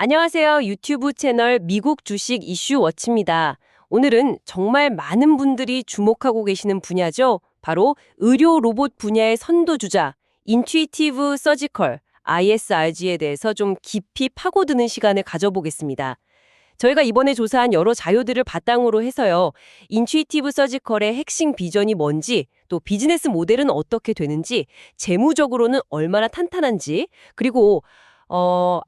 안녕하세요. 유튜브 채널 미국 주식 이슈 워치입니다. 오늘은 정말 많은 분들이 주목하고 계시는 분야죠. 바로 의료 로봇 분야의 선도주자, 인투이티브 서지컬, ISRG에 대해서 좀 깊이 파고드는 시간을 가져보겠습니다. 저희가 이번에 조사한 여러 자료들을 바탕으로 해서요. 인투이티브 서지컬의 핵심 비전이 뭔지, 또 비즈니스 모델은 어떻게 되는지, 재무적으로는 얼마나 탄탄한지, 그리고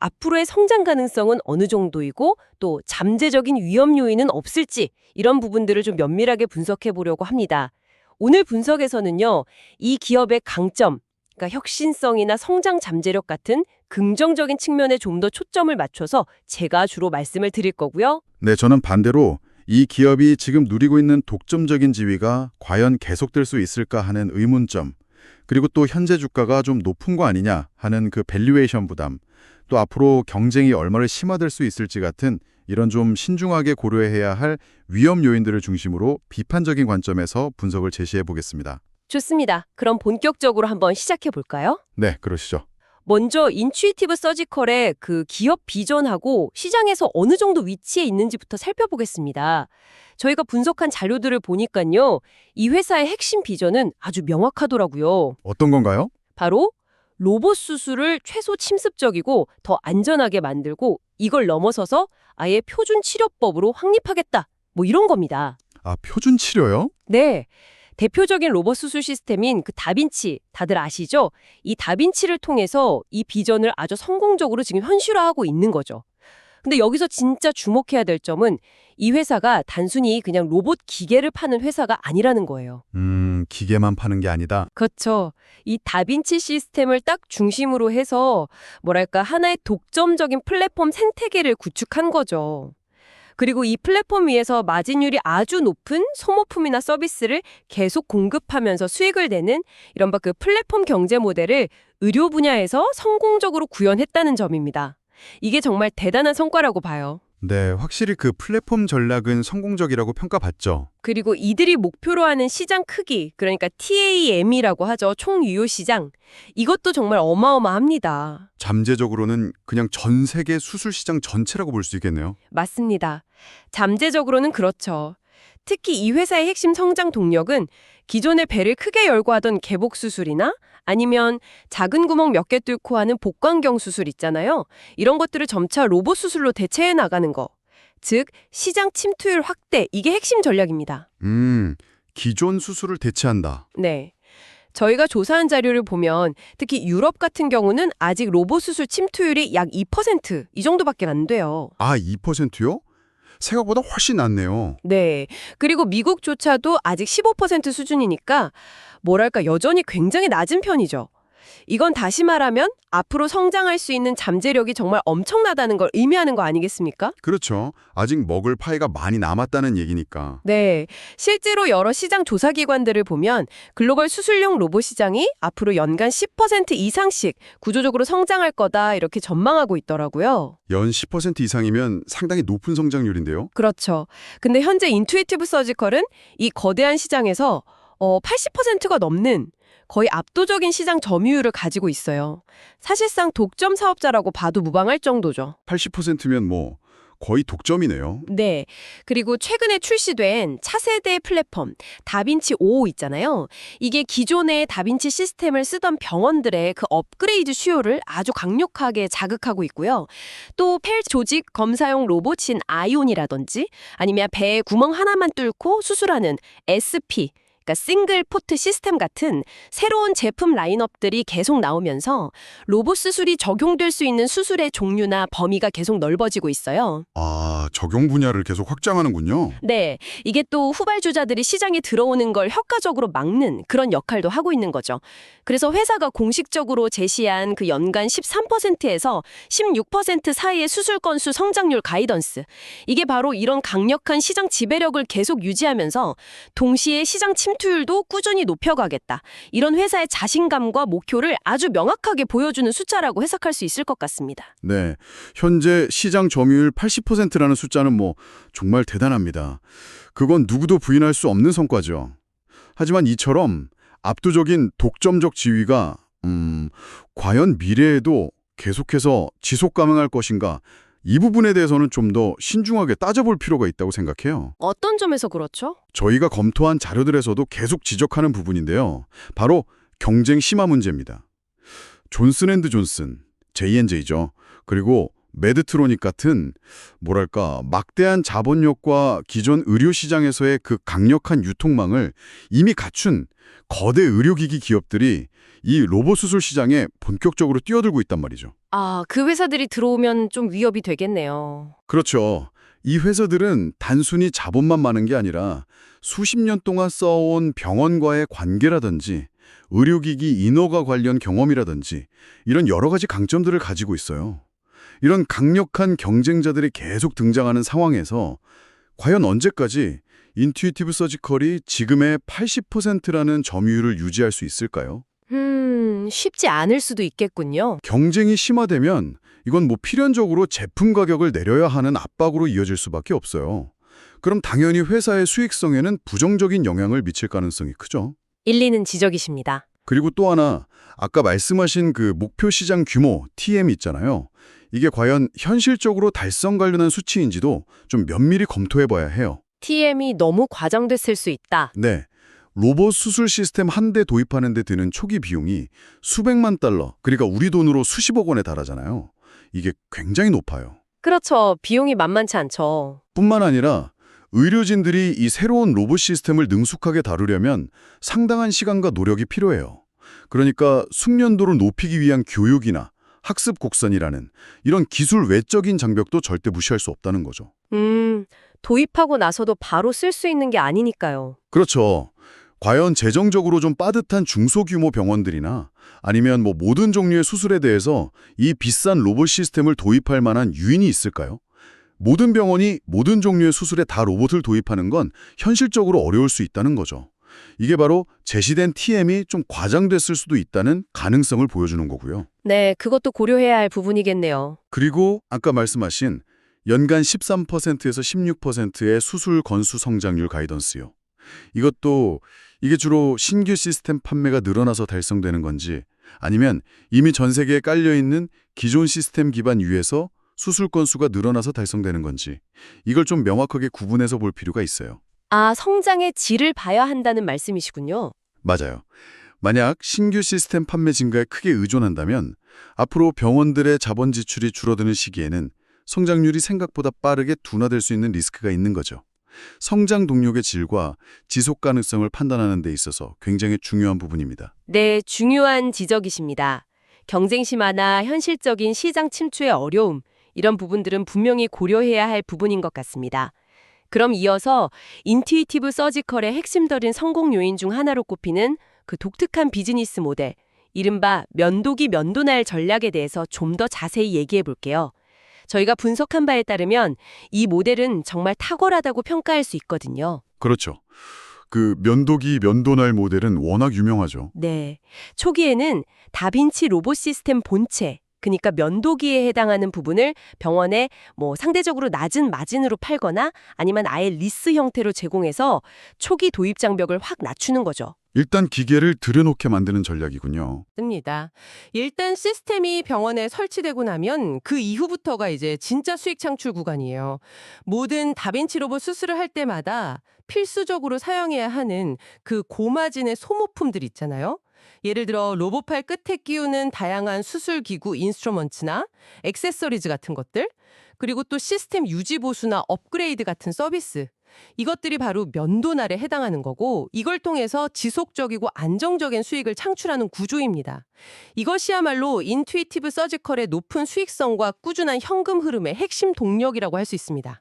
앞으로의 성장 가능성은 어느 정도이고 또 잠재적인 위험 요인은 없을지 이런 부분들을 좀 면밀하게 분석해 보려고 합니다. 오늘 분석에서는요. 이 기업의 강점, 그러니까 혁신성이나 성장 잠재력 같은 긍정적인 측면에 좀 더 초점을 맞춰서 제가 주로 말씀을 드릴 거고요. 네, 저는 반대로 이 기업이 지금 누리고 있는 독점적인 지위가 과연 계속될 수 있을까 하는 의문점, 그리고 또 현재 주가가 좀 높은 거 아니냐 하는 그 밸류에이션 부담, 또 앞으로 경쟁이 얼마나 심화될 수 있을지 같은 이런 좀 신중하게 고려해야 할 위험 요인들을 중심으로 비판적인 관점에서 분석을 제시해 보겠습니다. 좋습니다. 그럼 본격적으로 한번 시작해 볼까요? 네, 그러시죠. 먼저 인투이티브 서지컬의 그 기업 비전하고 시장에서 어느 정도 위치에 있는지부터 살펴보겠습니다. 저희가 분석한 자료들을 보니까요. 이 회사의 핵심 비전은 아주 명확하더라고요. 어떤 건가요? 바로 로봇 수술을 최소 침습적이고 더 안전하게 만들고 이걸 넘어서서 아예 표준 치료법으로 확립하겠다. 뭐 이런 겁니다. 아, 표준 치료요? 네. 대표적인 로봇 수술 시스템인 그 다빈치, 다들 아시죠? 이 다빈치를 통해서 이 비전을 아주 성공적으로 지금 현실화하고 있는 거죠. 근데 여기서 진짜 주목해야 될 점은 이 회사가 단순히 그냥 로봇 기계를 파는 회사가 아니라는 거예요. 기계만 파는 게 아니다. 그렇죠. 이 다빈치 시스템을 딱 중심으로 해서 뭐랄까 하나의 독점적인 플랫폼 생태계를 구축한 거죠. 그리고 이 플랫폼 위에서 마진율이 아주 높은 소모품이나 서비스를 계속 공급하면서 수익을 내는 이른바 그 플랫폼 경제 모델을 의료 분야에서 성공적으로 구현했다는 점입니다. 이게 정말 대단한 성과라고 봐요. 네, 확실히 그 플랫폼 전략은 성공적이라고 평가받죠. 그리고 이들이 목표로 하는 시장 크기, 그러니까 TAM이라고 하죠. 총유효 시장. 이것도 정말 어마어마합니다. 잠재적으로는 그냥 전 세계 수술 시장 전체라고 볼 수 있겠네요. 맞습니다. 잠재적으로는 그렇죠. 특히 이 회사의 핵심 성장 동력은 기존의 배를 크게 열고 하던 개복 수술이나 아니면 작은 구멍 몇 개 뚫고 하는 복강경 수술 있잖아요. 이런 것들을 점차 로봇 수술로 대체해 나가는 거. 즉, 시장 침투율 확대, 이게 핵심 전략입니다. 기존 수술을 대체한다. 네. 저희가 조사한 자료를 보면 특히 유럽 같은 경우는 아직 로봇 수술 침투율이 약 2%이 정도밖에 안 돼요. 아, 2%요? 생각보다 훨씬 낮네요. 네. 그리고 미국조차도 아직 15% 수준이니까 뭐랄까 여전히 굉장히 낮은 편이죠. 이건 다시 말하면 앞으로 성장할 수 있는 잠재력이 정말 엄청나다는 걸 의미하는 거 아니겠습니까? 그렇죠. 아직 먹을 파이가 많이 남았다는 얘기니까. 네. 실제로 여러 시장 조사 기관들을 보면 글로벌 수술용 로봇 시장이 앞으로 연간 10% 이상씩 구조적으로 성장할 거다 이렇게 전망하고 있더라고요. 연 10% 이상이면 상당히 높은 성장률인데요. 그렇죠. 근데 현재 인투이티브 서지컬은 이 거대한 시장에서 80%가 넘는 거의 압도적인 시장 점유율을 가지고 있어요. 사실상 독점 사업자라고 봐도 무방할 정도죠. 80%면 뭐 거의 독점이네요. 네. 그리고 최근에 출시된 차세대 플랫폼 다빈치 5 있잖아요. 이게 기존의 다빈치 시스템을 쓰던 병원들의 그 업그레이드 수요를 아주 강력하게 자극하고 있고요. 또 폐 조직 검사용 로봇인 아이온이라든지 아니면 배에 구멍 하나만 뚫고 수술하는 SP 그러니까 싱글 포트 시스템 같은 새로운 제품 라인업들이 계속 나오면서 로봇 수술이 적용될 수 있는 수술의 종류나 범위가 계속 넓어지고 있어요. 아, 적용 분야를 계속 확장하는군요. 네, 이게 또 후발주자들이 시장에 들어오는 걸 효과적으로 막는 그런 역할도 하고 있는 거죠. 그래서 회사가 공식적으로 제시한 그 연간 13%에서 16% 사이의 수술 건수 성장률 가이던스. 이게 바로 이런 강력한 시장 지배력을 계속 유지하면서 동시에 시장 침투율도 꾸준히 높여가겠다. 이런 회사의 자신감과 목표를 아주 명확하게 보여주는 숫자라고 해석할 수 있을 것 같습니다. 네, 현재 시장 점유율 80%라는 숫자는 뭐 정말 대단합니다. 그건 누구도 부인할 수 없는 성과죠. 하지만 이처럼 압도적인 독점적 지위가 과연 미래에도 계속해서 지속 가능할 것인가? 이 부분에 대해서는 좀 더 신중하게 따져볼 필요가 있다고 생각해요. 어떤 점에서 그렇죠? 저희가 검토한 자료들에서도 계속 지적하는 부분인데요. 바로 경쟁 심화 문제입니다. 존슨앤드존슨, J&J죠. 그리고 메드트로닉 같은 뭐랄까 막대한 자본력과 기존 의료 시장에서의 그 강력한 유통망을 이미 갖춘 거대 의료기기 기업들이 이 로봇 수술 시장에 본격적으로 뛰어들고 있단 말이죠. 아, 그 회사들이 들어오면 좀 위협이 되겠네요. 그렇죠. 이 회사들은 단순히 자본만 많은 게 아니라 수십 년 동안 써온 병원과의 관계라든지 의료기기 인허가 관련 경험이라든지 이런 여러 가지 강점들을 가지고 있어요. 이런 강력한 경쟁자들이 계속 등장하는 상황에서 과연 언제까지 인투이티브 서지컬이 지금의 80%라는 점유율을 유지할 수 있을까요? 쉽지 않을 수도 있겠군요. 경쟁이 심화되면 이건 뭐 필연적으로 제품 가격을 내려야 하는 압박으로 이어질 수밖에 없어요. 그럼 당연히 회사의 수익성에는 부정적인 영향을 미칠 가능성이 크죠. 일리 있는 지적이십니다. 그리고 또 하나, 아까 말씀하신 그 목표 시장 규모, TM 있잖아요. 이게 과연 현실적으로 달성 관련한 수치인지도 좀 면밀히 검토해 봐야 해요. TM이 너무 과장됐을 수 있다. 네. 로봇 수술 시스템 한 대 도입하는 데 드는 초기 비용이 수백만 달러, 그러니까 우리 돈으로 수십억 원에 달하잖아요. 이게 굉장히 높아요. 그렇죠. 비용이 만만치 않죠. 뿐만 아니라 의료진들이 이 새로운 로봇 시스템을 능숙하게 다루려면 상당한 시간과 노력이 필요해요. 그러니까 숙련도를 높이기 위한 교육이나 학습 곡선이라는 이런 기술 외적인 장벽도 절대 무시할 수 없다는 거죠. 도입하고 나서도 바로 쓸 수 있는 게 아니니까요. 그렇죠. 과연 재정적으로 좀 빠듯한 중소규모 병원들이나 아니면 뭐 모든 종류의 수술에 대해서 이 비싼 로봇 시스템을 도입할 만한 유인이 있을까요? 모든 병원이 모든 종류의 수술에 다 로봇을 도입하는 건 현실적으로 어려울 수 있다는 거죠. 이게 바로 제시된 TM이 좀 과장됐을 수도 있다는 가능성을 보여주는 거고요. 네, 그것도 고려해야 할 부분이겠네요. 그리고 아까 말씀하신 연간 13%에서 16%의 수술 건수 성장률 가이던스요. 이게 주로 신규 시스템 판매가 늘어나서 달성되는 건지 아니면 이미 전 세계에 깔려있는 기존 시스템 기반 위에서 수술 건수가 늘어나서 달성되는 건지 이걸 좀 명확하게 구분해서 볼 필요가 있어요. 아, 성장의 질을 봐야 한다는 말씀이시군요. 맞아요. 만약 신규 시스템 판매 증가에 크게 의존한다면 앞으로 병원들의 자본 지출이 줄어드는 시기에는 성장률이 생각보다 빠르게 둔화될 수 있는 리스크가 있는 거죠. 성장 동력의 질과 지속 가능성을 판단하는 데 있어서 굉장히 중요한 부분입니다. 네, 중요한 지적이십니다. 경쟁 심화나 현실적인 시장 침투의 어려움, 이런 부분들은 분명히 고려해야 할 부분인 것 같습니다. 그럼 이어서 인투이티브 서지컬의 핵심들인 성공 요인 중 하나로 꼽히는 그 독특한 비즈니스 모델, 이른바 면도기 면도날 전략에 대해서 좀 더 자세히 얘기해 볼게요. 저희가 분석한 바에 따르면 이 모델은 정말 탁월하다고 평가할 수 있거든요. 그렇죠. 그 면도기 면도날 모델은 워낙 유명하죠. 네. 초기에는 다빈치 로봇 시스템 본체, 그러니까 면도기에 해당하는 부분을 병원에 상대적으로 낮은 마진으로 팔거나 아니면 아예 리스 형태로 제공해서 초기 도입 장벽을 확 낮추는 거죠. 일단 기계를 들여놓게 만드는 전략이군요. 습니다. 일단 시스템이 병원에 설치되고 나면 그 이후부터가 이제 진짜 수익 창출 구간이에요. 모든 다빈치 로봇 수술을 할 때마다 필수적으로 사용해야 하는 그 고마진의 소모품들 있잖아요. 예를 들어 로봇팔 끝에 끼우는 다양한 수술기구 인스트루먼트나 액세서리즈 같은 것들, 그리고 또 시스템 유지 보수나 업그레이드 같은 서비스. 이것들이 바로 면도날에 해당하는 거고 이걸 통해서 지속적이고 안정적인 수익을 창출하는 구조입니다. 이것이야말로 인투이티브 서지컬의 높은 수익성과 꾸준한 현금 흐름의 핵심 동력이라고 할 수 있습니다.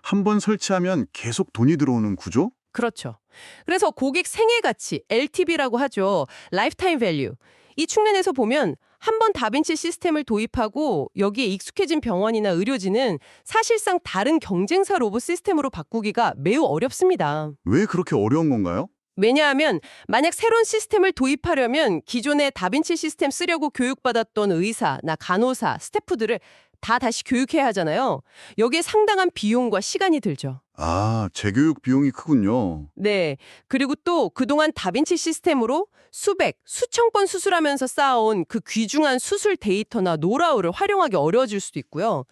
한 번 설치하면 계속 돈이 들어오는 구조? 그렇죠. 그래서 고객 생애 가치, LTV라고 하죠. 라이프타임 밸류. 이 측면에서 보면 한 번 다빈치 시스템을 도입하고 여기에 익숙해진 병원이나 의료진은 사실상 다른 경쟁사 로봇 시스템으로 바꾸기가 매우 어렵습니다. 왜 그렇게 어려운 건가요? 왜냐하면 만약 새로운 시스템을 도입하려면 기존의 다빈치 시스템 쓰려고 교육받았던 의사나 간호사, 스태프들을 다 다시 교육해야 하잖아요. 여기에 상당한 비용과 시간이 들죠. 아, 재교육 비용이 크군요. 네. 그리고 또 그동안 다빈치 시스템으로 수천 건 수술하면서 쌓아온 그 귀중한 수술 데이터나 노하우를 활용하기 어려워질 수도 있고요.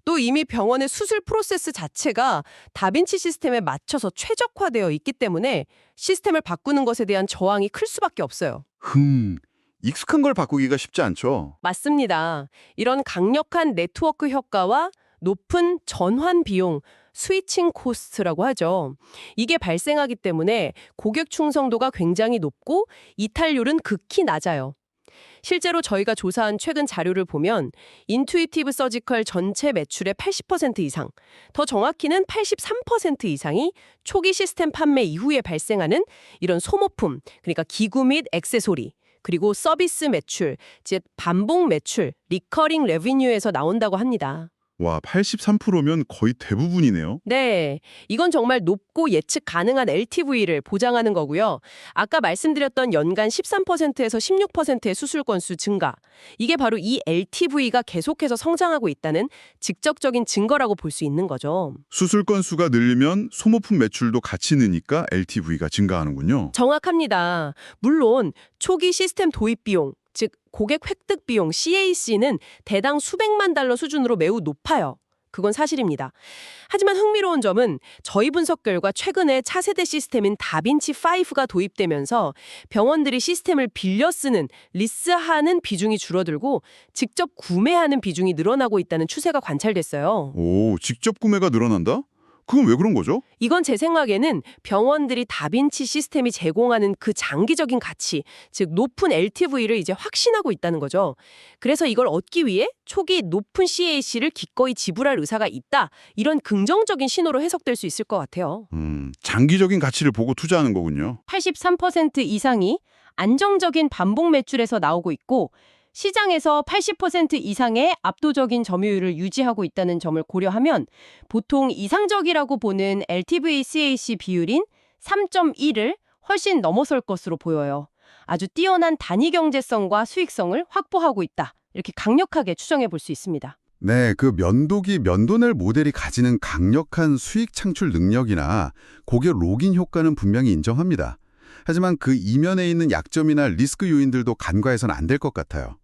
또 이미 병원의 수술 프로세스 자체가 다빈치 시스템에 맞춰서 최적화되어 있기 때문에 시스템을 바꾸는 것에 대한 저항이 클 수밖에 없어요. 익숙한 걸 바꾸기가 쉽지 않죠. 맞습니다. 이런 강력한 네트워크 효과와 높은 전환 비용, 스위칭 코스트라고 하죠. 이게 발생하기 때문에 고객 충성도가 굉장히 높고 이탈률은 극히 낮아요. 실제로 저희가 조사한 최근 자료를 보면 인투이티브 서지컬 전체 매출의 80% 이상, 더 정확히는 83% 이상이 초기 시스템 판매 이후에 발생하는 이런 소모품, 그러니까 기구 및 액세서리, 그리고 서비스 매출, 즉 반복 매출, 리커링 레비뉴에서 나온다고 합니다. 와, 83%면 거의 대부분이네요. 네, 이건 정말 높고 예측 가능한 LTV를 보장하는 거고요. 아까 말씀드렸던 연간 13%에서 16%의 수술 건수 증가. 이게 바로 이 LTV가 계속해서 성장하고 있다는 직접적인 증거라고 볼 수 있는 거죠. 수술 건수가 늘면 소모품 매출도 같이 느니까 LTV가 증가하는군요. 정확합니다. 물론 초기 시스템 도입 비용, 즉 고객 획득 비용 CAC는 대당 수백만 달러 수준으로 매우 높아요. 그건 사실입니다. 하지만 흥미로운 점은 저희 분석 결과 최근에 차세대 시스템인 다빈치5가 도입되면서 병원들이 시스템을 빌려 쓰는, 리스하는 비중이 줄어들고 직접 구매하는 비중이 늘어나고 있다는 추세가 관찰됐어요. 오, 직접 구매가 늘어난다? 그건 왜 그런 거죠? 이건 제 생각에는 병원들이 다빈치 시스템이 제공하는 그 장기적인 가치, 즉 높은 LTV를 이제 확신하고 있다는 거죠. 그래서 이걸 얻기 위해 초기 높은 CAC를 기꺼이 지불할 의사가 있다. 이런 긍정적인 신호로 해석될 수 있을 것 같아요. 장기적인 가치를 보고 투자하는 거군요. 83% 이상이 안정적인 반복 매출에서 나오고 있고 시장에서 80% 이상의 압도적인 점유율을 유지하고 있다는 점을 고려하면 보통 이상적이라고 보는 LTV/CAC 비율인 3.1을 훨씬 넘어설 것으로 보여요. 아주 뛰어난 단위 경제성과 수익성을 확보하고 있다. 이렇게 강력하게 추정해 볼 수 있습니다. 네, 그 면도낼 모델이 가지는 강력한 수익 창출 능력이나 고객 로깅 효과는 분명히 인정합니다. 하지만 그 이면에 있는 약점이나 리스크 요인들도 간과해서는 안 될 것 같아요.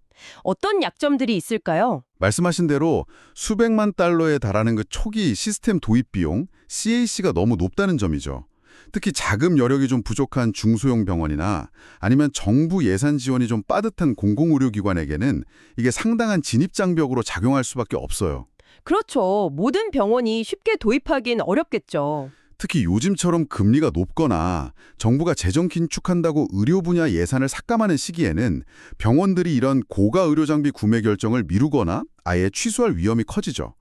어떤 약점들이 있을까요? 말씀하신 대로 수백만 달러에 달하는 그 초기 시스템 도입 비용, CAC가 너무 높다는 점이죠. 특히 자금 여력이 좀 부족한 중소형 병원이나 아니면 정부 예산 지원이 좀 빠듯한 공공의료기관에게는 이게 상당한 진입장벽으로 작용할 수밖에 없어요. 그렇죠. 모든 병원이 쉽게 도입하기는 어렵겠죠. 특히 요즘처럼 금리가 높거나 정부가 재정 긴축한다고 의료 분야 예산을 삭감하는 시기에는 병원들이 이런 고가 의료 장비 구매 결정을 미루거나 아예 취소할 위험이 커지죠.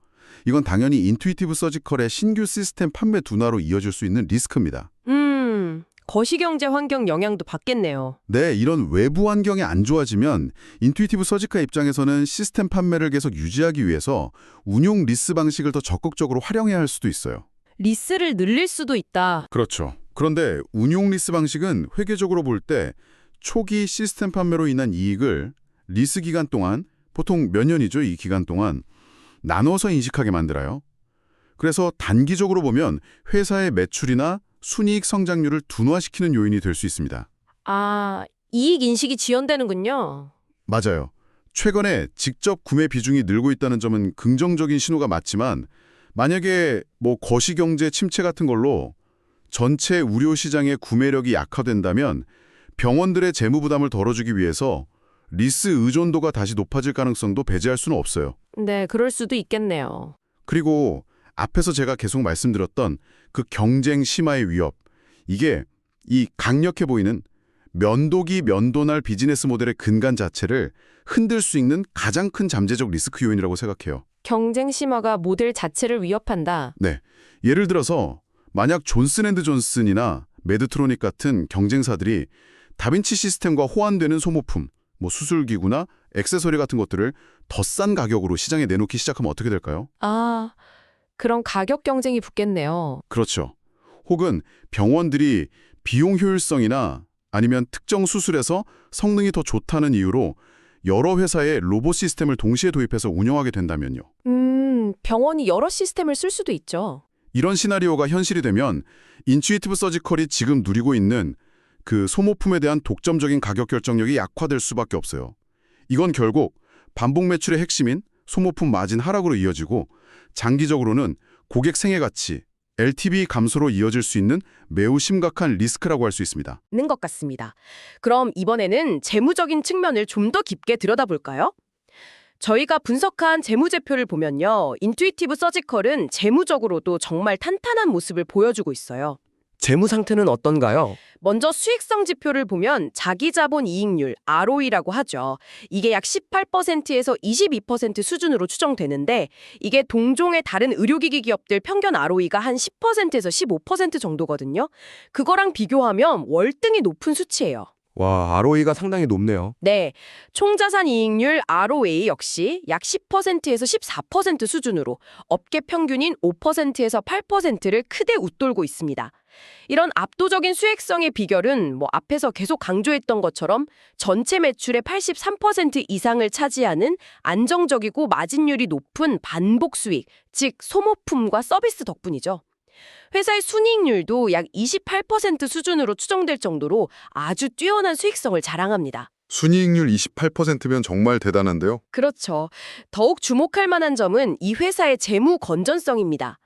이건 당연히 인투이티브 서지컬의 신규 시스템 판매 둔화로 이어질 수 있는 리스크입니다. 거시경제 환경 영향도 받겠네요. 네, 이런 외부 환경이 안 좋아지면 인투이티브 서지컬 입장에서는 시스템 판매를 계속 유지하기 위해서 운용 리스 방식을 더 적극적으로 활용해야 할 수도 있어요. 리스를 늘릴 수도 있다. 그렇죠. 그런데 운용 리스 방식은 회계적으로 볼 때 초기 시스템 판매로 인한 이익을 리스 기간 동안, 보통 몇 년이죠, 이 기간 동안, 나눠서 인식하게 만들어요. 그래서 단기적으로 보면 회사의 매출이나 순이익 성장률을 둔화시키는 요인이 될 수 있습니다. 아, 이익 인식이 지연되는군요. 맞아요. 최근에 직접 구매 비중이 늘고 있다는 점은 긍정적인 신호가 맞지만 만약에 거시경제 침체 같은 걸로 전체 의료 시장의 구매력이 약화된다면 병원들의 재무 부담을 덜어주기 위해서 리스 의존도가 다시 높아질 가능성도 배제할 수는 없어요. 네, 그럴 수도 있겠네요. 그리고 앞에서 제가 계속 말씀드렸던 그 경쟁 심화의 위협, 이게 이 강력해 보이는 면도날 비즈니스 모델의 근간 자체를 흔들 수 있는 가장 큰 잠재적 리스크 요인이라고 생각해요. 경쟁 심화가 모델 자체를 위협한다. 네, 예를 들어서 만약 존슨앤드존슨이나 메드트로닉 같은 경쟁사들이 다빈치 시스템과 호환되는 소모품, 수술기구나 액세서리 같은 것들을 더 싼 가격으로 시장에 내놓기 시작하면 어떻게 될까요? 아, 그런 가격 경쟁이 붙겠네요. 그렇죠. 혹은 병원들이 비용 효율성이나 아니면 특정 수술에서 성능이 더 좋다는 이유로 여러 회사의 로봇 시스템을 동시에 도입해서 운영하게 된다면요. 병원이 여러 시스템을 쓸 수도 있죠. 이런 시나리오가 현실이 되면 인투이티브 서지컬이 지금 누리고 있는 그 소모품에 대한 독점적인 가격 결정력이 약화될 수밖에 없어요. 이건 결국 반복 매출의 핵심인 소모품 마진 하락으로 이어지고 장기적으로는 고객 생애 가치, LTV 감소로 이어질 수 있는 매우 심각한 리스크라고 할 수 있습니다. 는 것 같습니다. 그럼 이번에는 재무적인 측면을 좀 더 깊게 들여다볼까요? 저희가 분석한 재무제표를 보면요. 인투이티브 서지컬은 재무적으로도 정말 탄탄한 모습을 보여주고 있어요. 재무 상태는 어떤가요? 먼저 수익성 지표를 보면 자기자본 이익률, ROE라고 하죠. 이게 약 18%에서 22% 수준으로 추정되는데 이게 동종의 다른 의료기기 기업들 평균 ROE가 한 10%에서 15% 정도거든요. 그거랑 비교하면 월등히 높은 수치예요. 와, ROE가 상당히 높네요. 네, 총자산 이익률 ROA 역시 약 10%에서 14% 수준으로 업계 평균인 5%에서 8%를 크게 웃돌고 있습니다. 이런 압도적인 수익성의 비결은 앞에서 계속 강조했던 것처럼 전체 매출의 83% 이상을 차지하는 안정적이고 마진율이 높은 반복 수익, 즉 소모품과 서비스 덕분이죠. 회사의 순이익률도 약 28% 수준으로 추정될 정도로 아주 뛰어난 수익성을 자랑합니다. 순이익률 28%면 정말 대단한데요. 그렇죠. 더욱 주목할 만한 점은 이 회사의 재무 건전성입니다.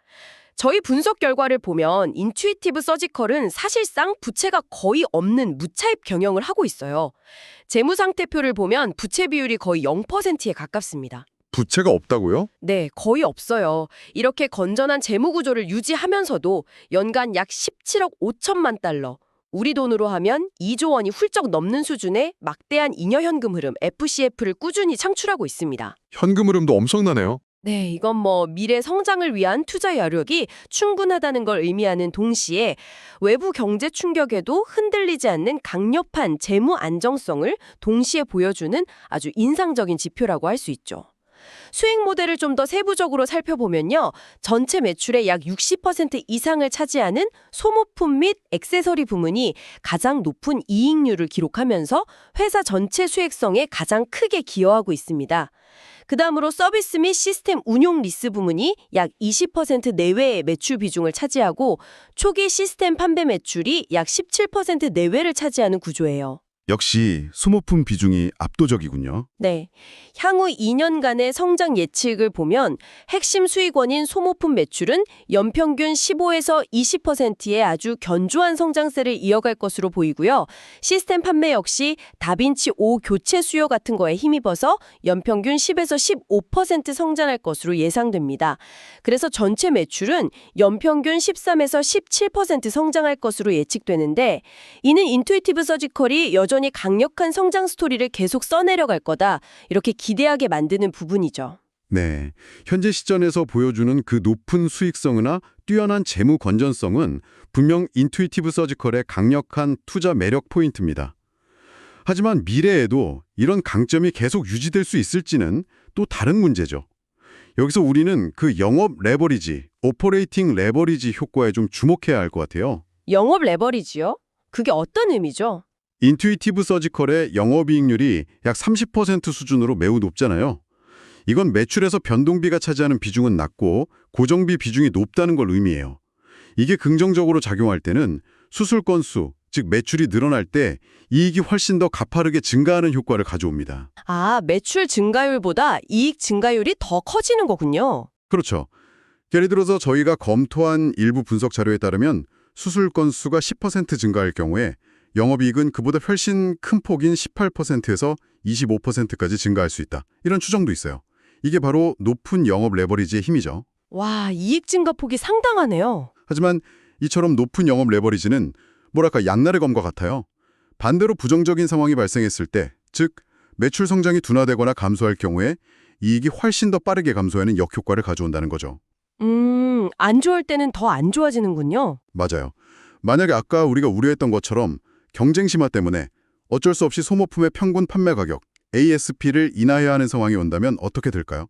저희 분석 결과를 보면 인투이티브 서지컬은 사실상 부채가 거의 없는 무차입 경영을 하고 있어요. 재무 상태표를 보면 부채 비율이 거의 0%에 가깝습니다. 부채가 없다고요? 네, 거의 없어요. 이렇게 건전한 재무 구조를 유지하면서도 연간 약 17억 5천만 달러, 우리 돈으로 하면 2조 원이 훌쩍 넘는 수준의 막대한 잉여 현금 흐름 FCF를 꾸준히 창출하고 있습니다. 현금 흐름도 엄청나네요. 네, 이건 미래 성장을 위한 투자 여력이 충분하다는 걸 의미하는 동시에 외부 경제 충격에도 흔들리지 않는 강력한 재무 안정성을 동시에 보여주는 아주 인상적인 지표라고 할 수 있죠. 수익 모델을 좀 더 세부적으로 살펴보면요. 전체 매출의 약 60% 이상을 차지하는 소모품 및 액세서리 부문이 가장 높은 이익률을 기록하면서 회사 전체 수익성에 가장 크게 기여하고 있습니다. 그 다음으로 서비스 및 시스템 운용 리스 부문이 약 20% 내외의 매출 비중을 차지하고 초기 시스템 판매 매출이 약 17% 내외를 차지하는 구조예요. 역시 소모품 비중이 압도적이군요. 네. 향후 2년간의 성장 예측을 보면 핵심 수익원인 소모품 매출은 연평균 15에서 20%의 아주 견조한 성장세를 이어갈 것으로 보이고요. 시스템 판매 역시 다빈치 5 교체 수요 같은 거에 힘입어서 연평균 10에서 15% 성장할 것으로 예상됩니다. 그래서 전체 매출은 연평균 13에서 17% 성장할 것으로 예측되는데 이는 인투이티브 서지컬이 여전히 강력한 성장 스토리를 계속 써내려갈 거다. 이렇게 기대하게 만드는 부분이죠. 네, 현재 시점에서 보여주는 그 높은 수익성이나 뛰어난 재무 건전성은 분명 인투이티브 서지컬의 강력한 투자 매력 포인트입니다. 하지만 미래에도 이런 강점이 계속 유지될 수 있을지는 또 다른 문제죠. 여기서 우리는 그 영업 레버리지, 오퍼레이팅 레버리지 효과에 좀 주목해야 할 것 같아요. 영업 레버리지요? 그게 어떤 의미죠? 인투이티브 서지컬의 영업이익률이 약 30% 수준으로 매우 높잖아요. 이건 매출에서 변동비가 차지하는 비중은 낮고 고정비 비중이 높다는 걸 의미해요. 이게 긍정적으로 작용할 때는 수술 건수, 즉 매출이 늘어날 때 이익이 훨씬 더 가파르게 증가하는 효과를 가져옵니다. 아, 매출 증가율보다 이익 증가율이 더 커지는 거군요. 그렇죠. 예를 들어서 저희가 검토한 일부 분석 자료에 따르면 수술 건수가 10% 증가할 경우에 영업이익은 그보다 훨씬 큰 폭인 18%에서 25%까지 증가할 수 있다. 이런 추정도 있어요. 이게 바로 높은 영업 레버리지의 힘이죠. 와, 이익 증가 폭이 상당하네요. 하지만 이처럼 높은 영업 레버리지는 뭐랄까 양날의 검과 같아요. 반대로 부정적인 상황이 발생했을 때, 즉 매출 성장이 둔화되거나 감소할 경우에 이익이 훨씬 더 빠르게 감소하는 역효과를 가져온다는 거죠. 안 좋을 때는 더 안 좋아지는군요. 맞아요. 만약에 아까 우리가 우려했던 것처럼 경쟁 심화 때문에 어쩔 수 없이 소모품의 평균 판매 가격, ASP를 인하해야 하는 상황이 온다면 어떻게 될까요?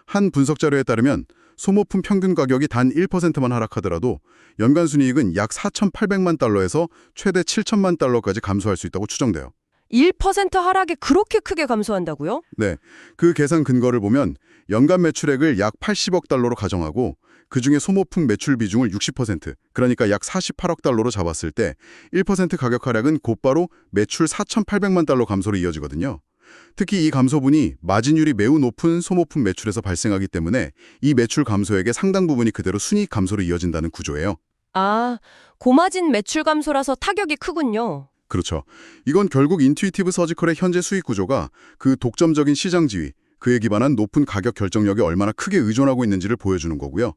한 분석 자료에 따르면 소모품 평균 가격이 단 1%만 하락하더라도 연간 순이익은 약 4,800만 달러에서 최대 7천만 달러까지 감소할 수 있다고 추정돼요. 1% 하락에 그렇게 크게 감소한다고요? 네, 그 계산 근거를 보면 연간 매출액을 약 80억 달러로 가정하고 그중에 소모품 매출 비중을 60%, 그러니까 약 48억 달러로 잡았을 때 1% 가격 하락은 곧바로 매출 4,800만 달러 감소로 이어지거든요. 특히 이 감소분이 마진율이 매우 높은 소모품 매출에서 발생하기 때문에 이 매출 감소액의 상당 부분이 그대로 순이익 감소로 이어진다는 구조예요. 아, 고마진 매출 감소라서 타격이 크군요. 그렇죠. 이건 결국 인투이티브 서지컬의 현재 수익 구조가 그 독점적인 시장 지위, 그에 기반한 높은 가격 결정력에 얼마나 크게 의존하고 있는지를 보여주는 거고요.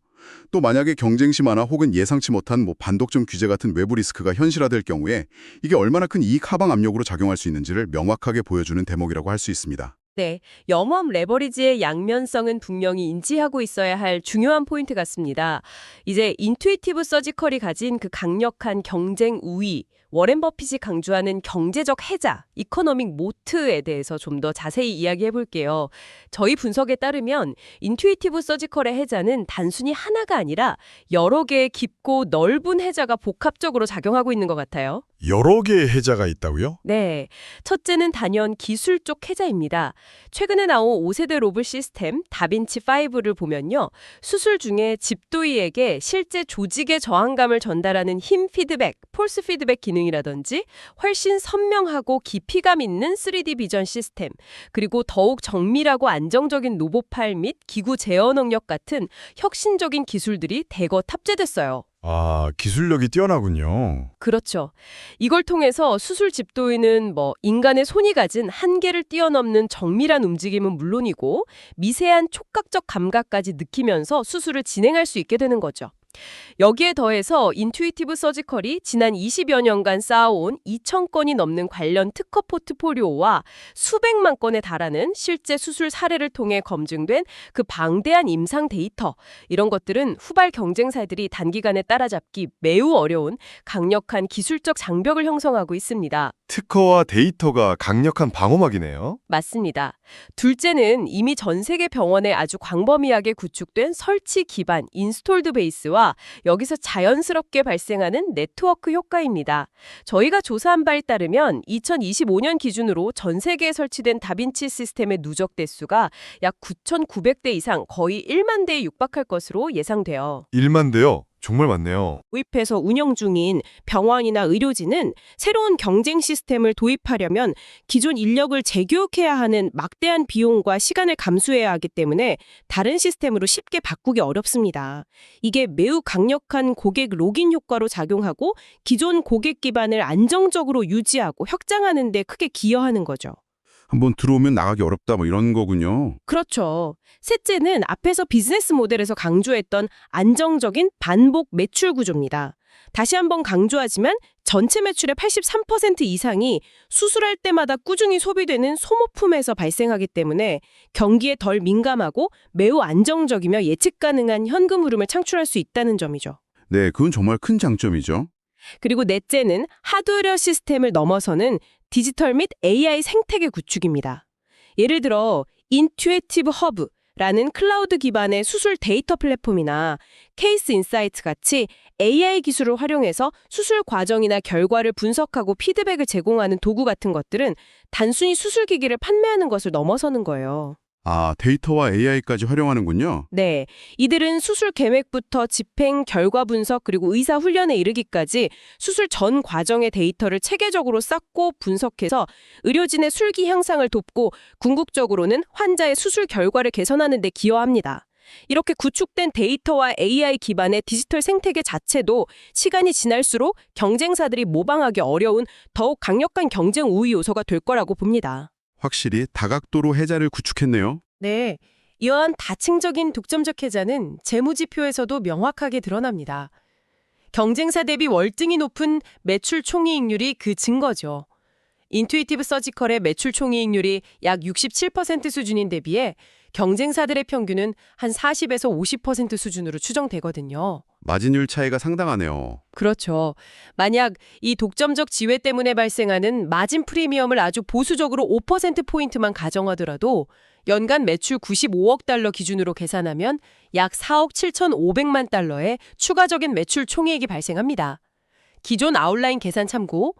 또 만약에 경쟁 심화나 혹은 예상치 못한 반독점 규제 같은 외부 리스크가 현실화될 경우에 이게 얼마나 큰 이익 하방 압력으로 작용할 수 있는지를 명확하게 보여주는 대목이라고 할 수 있습니다. 네, 영업 레버리지의 양면성은 분명히 인지하고 있어야 할 중요한 포인트 같습니다. 이제 인투이티브 서지컬이 가진 그 강력한 경쟁 우위, 워렌 버핏이 강조하는 경제적 해자, 이코노믹 모트에 대해서 좀 더 자세히 이야기해 볼게요. 저희 분석에 따르면 인투이티브 서지컬의 해자는 단순히 하나가 아니라 여러 개의 깊고 넓은 해자가 복합적으로 작용하고 있는 것 같아요. 여러 개의 해자가 있다고요? 네, 첫째는 단연 기술 쪽 해자입니다. 최근에 나온 5세대 로봇 시스템 다빈치5를 보면요. 수술 중에 집도의에게 실제 조직의 저항감을 전달하는 힘 피드백, 폴스 피드백 기능이라든지 훨씬 선명하고 깊이감 있는 3D 비전 시스템, 그리고 더욱 정밀하고 안정적인 로봇 팔 및 기구 제어 능력 같은 혁신적인 기술들이 대거 탑재됐어요. 아, 기술력이 뛰어나군요. 그렇죠. 이걸 통해서 수술 집도의는 인간의 손이 가진 한계를 뛰어넘는 정밀한 움직임은 물론이고 미세한 촉각적 감각까지 느끼면서 수술을 진행할 수 있게 되는 거죠. 여기에 더해서 인투이티브 서지컬이 지난 20여 년간 쌓아온 2,000건이 넘는 관련 특허 포트폴리오와 수백만 건에 달하는 실제 수술 사례를 통해 검증된 그 방대한 임상 데이터, 이런 것들은 후발 경쟁사들이 단기간에 따라잡기 매우 어려운 강력한 기술적 장벽을 형성하고 있습니다. 특허와 데이터가 강력한 방어막이네요. 맞습니다. 둘째는 이미 전 세계 병원에 아주 광범위하게 구축된 설치 기반 인스톨드 베이스와 여기서 자연스럽게 발생하는 네트워크 효과입니다. 저희가 조사한 바에 따르면 2025년 기준으로 전 세계에 설치된 다빈치 시스템의 누적 대수가 약 9,900대 이상, 거의 1만 대에 육박할 것으로 예상돼요. 1만 대요? 정말 많네요. 도입해서 운영 중인 병원이나 의료진은 새로운 경쟁 시스템을 도입하려면 기존 인력을 재교육해야 하는 막대한 비용과 시간을 감수해야 하기 때문에 다른 시스템으로 쉽게 바꾸기 어렵습니다. 이게 매우 강력한 고객 로깅 효과로 작용하고 기존 고객 기반을 안정적으로 유지하고 확장하는 데 크게 기여하는 거죠. 한번 들어오면 나가기 어렵다 이런 거군요. 그렇죠. 셋째는 앞에서 비즈니스 모델에서 강조했던 안정적인 반복 매출 구조입니다. 다시 한번 강조하지만 전체 매출의 83% 이상이 수술할 때마다 꾸준히 소비되는 소모품에서 발생하기 때문에 경기에 덜 민감하고 매우 안정적이며 예측 가능한 현금 흐름을 창출할 수 있다는 점이죠. 네, 그건 정말 큰 장점이죠. 그리고 넷째는 하드웨어 시스템을 넘어서는 디지털 및 AI 생태계 구축입니다. 예를 들어 인투이티브 허브라는 클라우드 기반의 수술 데이터 플랫폼이나 케이스 인사이트 같이 AI 기술을 활용해서 수술 과정이나 결과를 분석하고 피드백을 제공하는 도구 같은 것들은 단순히 수술 기기를 판매하는 것을 넘어서는 거예요. 아, 데이터와 AI까지 활용하는군요. 네, 이들은 수술 계획부터 집행, 결과 분석, 그리고 의사 훈련에 이르기까지 수술 전 과정의 데이터를 체계적으로 쌓고 분석해서 의료진의 술기 향상을 돕고 궁극적으로는 환자의 수술 결과를 개선하는 데 기여합니다. 이렇게 구축된 데이터와 AI 기반의 디지털 생태계 자체도 시간이 지날수록 경쟁사들이 모방하기 어려운 더욱 강력한 경쟁 우위 요소가 될 거라고 봅니다. 확실히 다각도로 해자를 구축했네요. 네, 이러한 다층적인 독점적 해자는 재무지표에서도 명확하게 드러납니다. 경쟁사 대비 월등히 높은 매출 총이익률이 그 증거죠. 인투이티브 서지컬의 매출 총이익률이 약 67% 수준인 데 비해 경쟁사들의 평균은 한 40에서 50% 수준으로 추정되거든요. 마진율 차이가 상당하네요. 그렇죠. 만약 이 독점적 지위 때문에 발생하는 마진 프리미엄을 아주 보수적으로 5%포인트만 가정하더라도 연간 매출 95억 달러 기준으로 계산하면 약 4억 7,500만 달러의 추가적인 매출 총이익이 발생합니다. 기존 아웃라인 계산 참고,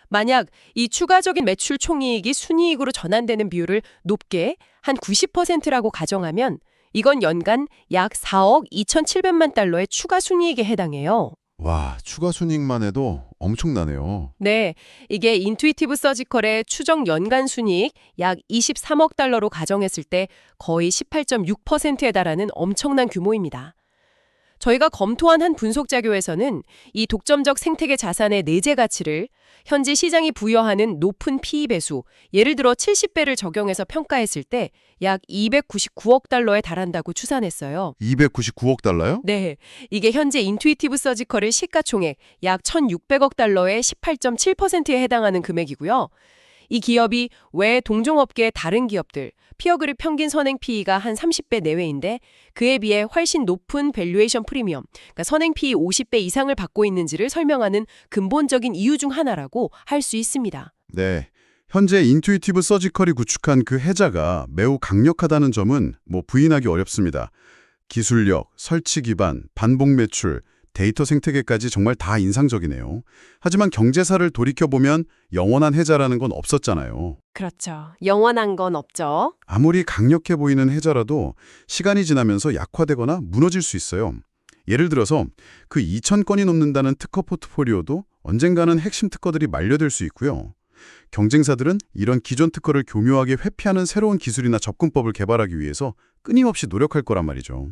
만약 이 추가적인 매출 총이익이 순이익으로 전환되는 비율을 높게 한 90%라고 가정하면 이건 연간 약 4억 2,700만 달러의 추가 순이익에 해당해요. 와, 추가 순이익만 해도 엄청나네요. 네, 이게 인투이티브 서지컬의 추정 연간 순이익 약 23억 달러로 가정했을 때 거의 18.6%에 달하는 엄청난 규모입니다. 저희가 검토한 한 분석 자료에서는 이 독점적 생태계 자산의 내재 가치를 현재 시장이 부여하는 높은 PE 배수, 예를 들어 70배를 적용해서 평가했을 때 약 299억 달러에 달한다고 추산했어요. 299억 달러요? 네, 이게 현재 인투이티브 서지컬의 시가총액 약 1,600억 달러의 18.7%에 해당하는 금액이고요. 이 기업이 외 동종업계의 다른 기업들, 피어그룹 평균 선행 PE가 한 30배 내외인데 그에 비해 훨씬 높은 밸류에이션 프리미엄, 그러니까 선행 PE 50배 이상을 받고 있는지를 설명하는 근본적인 이유 중 하나라고 할 수 있습니다. 네. 현재 인투이티브 서지컬이 구축한 그 해자가 매우 강력하다는 점은 부인하기 어렵습니다. 기술력, 설치 기반, 반복 매출, 데이터 생태계까지 정말 다 인상적이네요. 하지만 경제사를 돌이켜보면 영원한 해자라는 건 없었잖아요. 그렇죠. 영원한 건 없죠. 아무리 강력해 보이는 해자라도 시간이 지나면서 약화되거나 무너질 수 있어요. 예를 들어서 그 2,000건이 넘는다는 특허 포트폴리오도 언젠가는 핵심 특허들이 만료될 수 있고요. 경쟁사들은 이런 기존 특허를 교묘하게 회피하는 새로운 기술이나 접근법을 개발하기 위해서 끊임없이 노력할 거란 말이죠.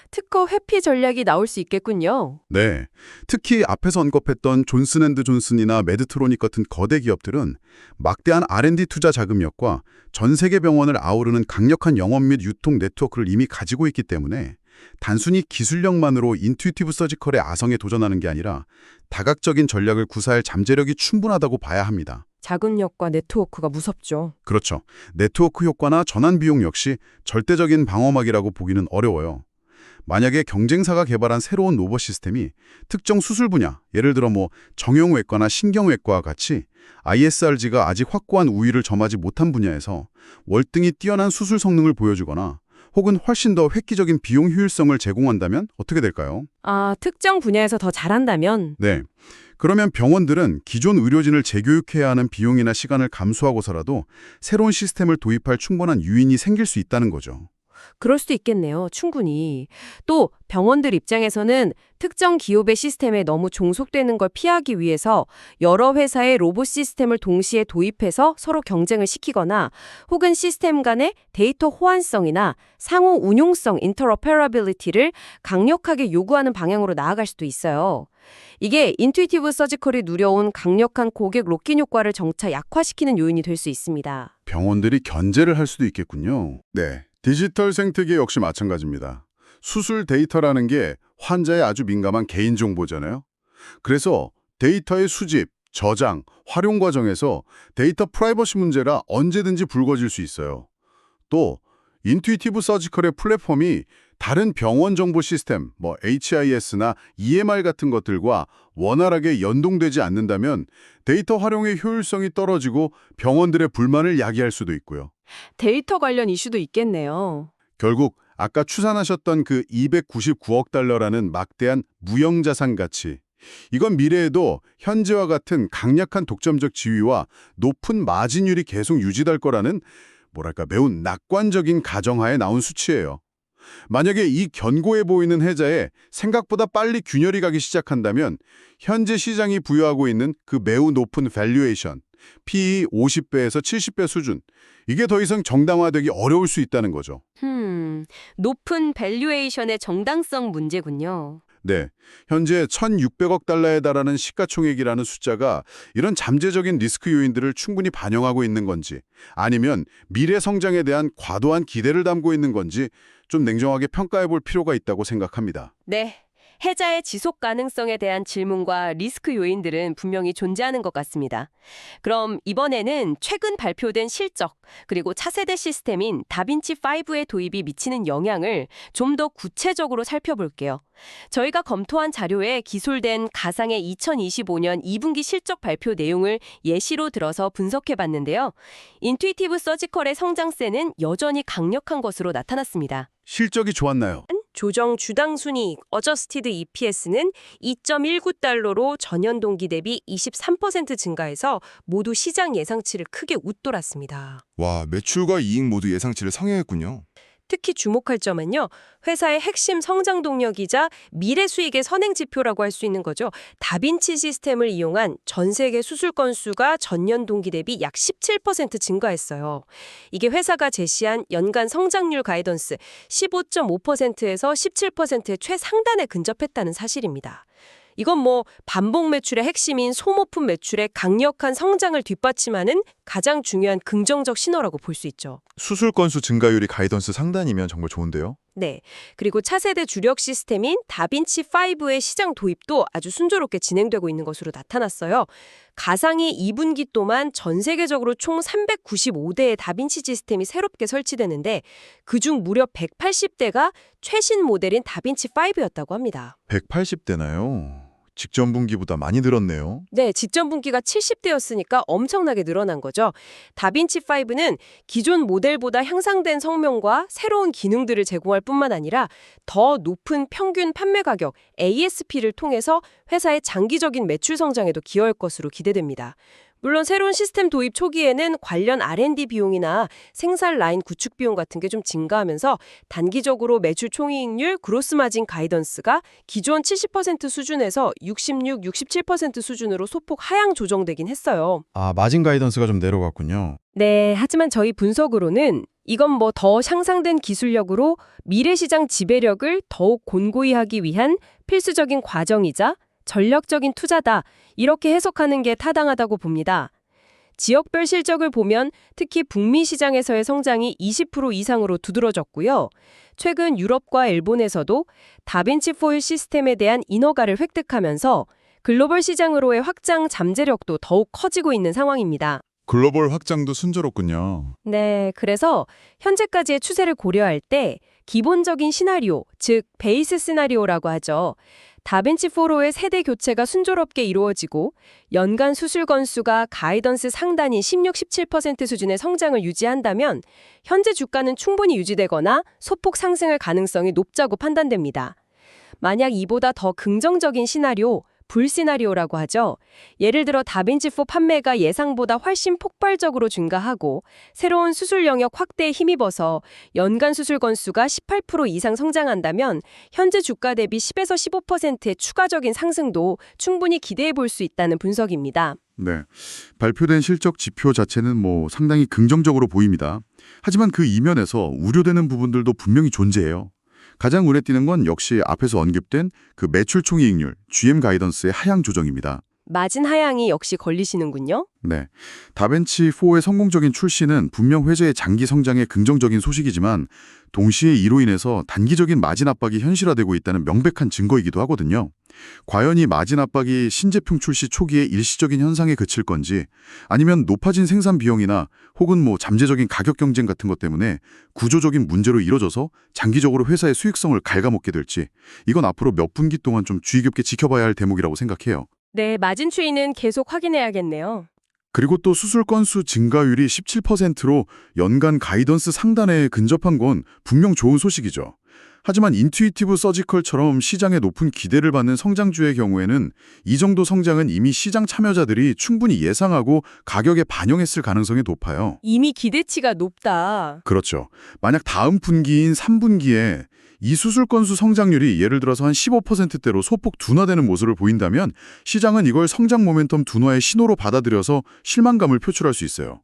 특허 회피 전략이 나올 수 있겠군요. 네, 특히 앞에서 언급했던 존슨앤드존슨이나 메드트로닉 같은 거대 기업들은 막대한 R&D 투자 자금력과 전 세계 병원을 아우르는 강력한 영업 및 유통 네트워크를 이미 가지고 있기 때문에 단순히 기술력만으로 인투이티브 서지컬의 아성에 도전하는 게 아니라 다각적인 전략을 구사할 잠재력이 충분하다고 봐야 합니다. 자금력과 네트워크가 무섭죠. 그렇죠. 네트워크 효과나 전환 비용 역시 절대적인 방어막이라고 보기는 어려워요. 만약에 경쟁사가 개발한 새로운 로봇 시스템이 특정 수술 분야, 예를 들어 정형외과나 신경외과와 같이 ISRG가 아직 확고한 우위를 점하지 못한 분야에서 월등히 뛰어난 수술 성능을 보여주거나 혹은 훨씬 더 획기적인 비용 효율성을 제공한다면 어떻게 될까요? 특정 분야에서 더 잘한다면? 네. 그러면 병원들은 기존 의료진을 재교육해야 하는 비용이나 시간을 감수하고서라도 새로운 시스템을 도입할 충분한 유인이 생길 수 있다는 거죠. 그럴 수도 있겠네요. 충분히. 또 병원들 입장에서는 특정 기업의 시스템에 너무 종속되는 걸 피하기 위해서 여러 회사의 로봇 시스템을 동시에 도입해서 서로 경쟁을 시키거나 혹은 시스템 간의 데이터 호환성이나 상호 운용성 인터로페러빌리티를 강력하게 요구하는 방향으로 나아갈 수도 있어요. 이게 인투이티브 서지컬이 누려온 강력한 고객 록인 효과를 점차 약화시키는 요인이 될 수 있습니다. 병원들이 견제를 할 수도 있겠군요. 네. 디지털 생태계 역시 마찬가지입니다. 수술 데이터라는 게 환자의 아주 민감한 개인정보잖아요. 그래서 데이터의 수집, 저장, 활용 과정에서 데이터 프라이버시 문제라 언제든지 불거질 수 있어요. 또 인투이티브 서지컬의 플랫폼이 다른 병원 정보 시스템, HIS나 EMR 같은 것들과 원활하게 연동되지 않는다면 데이터 활용의 효율성이 떨어지고 병원들의 불만을 야기할 수도 있고요. 데이터 관련 이슈도 있겠네요. 결국 아까 추산하셨던 그 299억 달러라는 막대한 무형자산 가치. 이건 미래에도 현재와 같은 강력한 독점적 지위와 높은 마진율이 계속 유지될 거라는 매우 낙관적인 가정하에 나온 수치예요. 만약에 이 견고해 보이는 해자에 생각보다 빨리 균열이 가기 시작한다면 현재 시장이 부여하고 있는 그 매우 높은 밸류에이션, PE 50배에서 70배 수준, 이게 더 이상 정당화되기 어려울 수 있다는 거죠. 높은 밸류에이션의 정당성 문제군요. 네, 현재 1,600억 달러에 달하는 시가총액이라는 숫자가 이런 잠재적인 리스크 요인들을 충분히 반영하고 있는 건지 아니면 미래 성장에 대한 과도한 기대를 담고 있는 건지 좀 냉정하게 평가해 볼 필요가 있다고 생각합니다. 네. 해자의 지속 가능성에 대한 질문과 리스크 요인들은 분명히 존재하는 것 같습니다. 그럼 이번에는 최근 발표된 실적, 그리고 차세대 시스템인 다빈치5의 도입이 미치는 영향을 좀 더 구체적으로 살펴볼게요. 저희가 검토한 자료에 기술된 가상의 2025년 2분기 실적 발표 내용을 예시로 들어서 분석해봤는데요. 인투이티브 서지컬의 성장세는 여전히 강력한 것으로 나타났습니다. 실적이 좋았나요? 조정 주당 순이익 어저스티드 EPS는 2.19달러로 전년 동기 대비 23% 증가해서 모두 시장 예상치를 크게 웃돌았습니다. 와, 매출과 이익 모두 예상치를 상회했군요. 특히 주목할 점은요. 회사의 핵심 성장 동력이자 미래 수익의 선행 지표라고 할 수 있는 거죠. 다빈치 시스템을 이용한 전 세계 수술 건수가 전년 동기 대비 약 17% 증가했어요. 이게 회사가 제시한 연간 성장률 가이던스 15.5%에서 17%의 최상단에 근접했다는 사실입니다. 이건 뭐 반복 매출의 핵심인 소모품 매출의 강력한 성장을 뒷받침하는 가장 중요한 긍정적 신호라고 볼 수 있죠. 수술 건수 증가율이 가이던스 상단이면 정말 좋은데요. 네. 그리고 차세대 주력 시스템인 다빈치5의 시장 도입도 아주 순조롭게 진행되고 있는 것으로 나타났어요. 가상의 2분기 동안 전 세계적으로 총 395대의 다빈치 시스템이 새롭게 설치되는데 그중 무려 180대가 최신 모델인 다빈치5였다고 합니다. 180대나요? 직전 분기보다 많이 늘었네요. 네, 직전 분기가 70대였으니까 엄청나게 늘어난 거죠. 다빈치5는 기존 모델보다 향상된 성명과 새로운 기능들을 제공할 뿐만 아니라 더 높은 평균 판매 가격 ASP를 통해서 회사의 장기적인 매출 성장에도 기여할 것으로 기대됩니다. 물론 새로운 시스템 도입 초기에는 관련 R&D 비용이나 생산 라인 구축 비용 같은 게 좀 증가하면서 단기적으로 매출 총이익률 그로스 마진 가이던스가 기존 70% 수준에서 66, 67% 수준으로 소폭 하향 조정되긴 했어요. 아, 마진 가이던스가 좀 내려갔군요. 네, 하지만 저희 분석으로는 이건 뭐 더 향상된 기술력으로 미래 시장 지배력을 더욱 곤고히 하기 위한 필수적인 과정이자 전략적인 투자다. 이렇게 해석하는 게 타당하다고 봅니다. 지역별 실적을 보면 특히 북미 시장에서의 성장이 20% 이상으로 두드러졌고요. 최근 유럽과 일본에서도 다빈치 포일 시스템에 대한 인허가를 획득하면서 글로벌 시장으로의 확장 잠재력도 더욱 커지고 있는 상황입니다. 글로벌 확장도 순조롭군요. 네, 그래서 현재까지의 추세를 고려할 때 기본적인 시나리오, 즉 베이스 시나리오라고 하죠. 다빈치4로의 세대 교체가 순조롭게 이루어지고 연간 수술 건수가 가이던스 상단인 16, 17% 수준의 성장을 유지한다면 현재 주가는 충분히 유지되거나 소폭 상승할 가능성이 높다고 판단됩니다. 만약 이보다 더 긍정적인 시나리오, 불시나리오라고 하죠. 예를 들어 다빈치4 판매가 예상보다 훨씬 폭발적으로 증가하고 새로운 수술 영역 확대에 힘입어서 연간 수술 건수가 18% 이상 성장한다면 현재 주가 대비 10에서 15%의 추가적인 상승도 충분히 기대해 볼 수 있다는 분석입니다. 네, 발표된 실적 지표 자체는 뭐 상당히 긍정적으로 보입니다. 하지만 그 이면에서 우려되는 부분들도 분명히 존재해요. 가장 눈에 띄는 건 역시 앞에서 언급된 그 매출 총이익률, GM 가이던스의 하향 조정입니다. 마진 하향이 역시 걸리시는군요. 네, 다빈치4의 성공적인 출시는 분명 회사의 장기 성장에 긍정적인 소식이지만 동시에 이로 인해서 단기적인 마진 압박이 현실화되고 있다는 명백한 증거이기도 하거든요. 과연 이 마진 압박이 신제품 출시 초기의 일시적인 현상에 그칠 건지 아니면 높아진 생산 비용이나 혹은 뭐 잠재적인 가격 경쟁 같은 것 때문에 구조적인 문제로 이뤄져서 장기적으로 회사의 수익성을 갉아먹게 될지 이건 앞으로 몇 분기 동안 좀 주의 깊게 지켜봐야 할 대목이라고 생각해요. 네, 마진 추이는 계속 확인해야겠네요. 그리고 또 수술 건수 증가율이 17%로 연간 가이던스 상단에 근접한 건 분명 좋은 소식이죠. 하지만 인투이티브 서지컬처럼 시장에 높은 기대를 받는 성장주의 경우에는 이 정도 성장은 이미 시장 참여자들이 충분히 예상하고 가격에 반영했을 가능성이 높아요. 이미 기대치가 높다. 그렇죠. 만약 다음 분기인 3분기에 이 수술 건수 성장률이 예를 들어서 한 15%대로 소폭 둔화되는 모습을 보인다면 시장은 이걸 성장 모멘텀 둔화의 신호로 받아들여서 실망감을 표출할 수 있어요.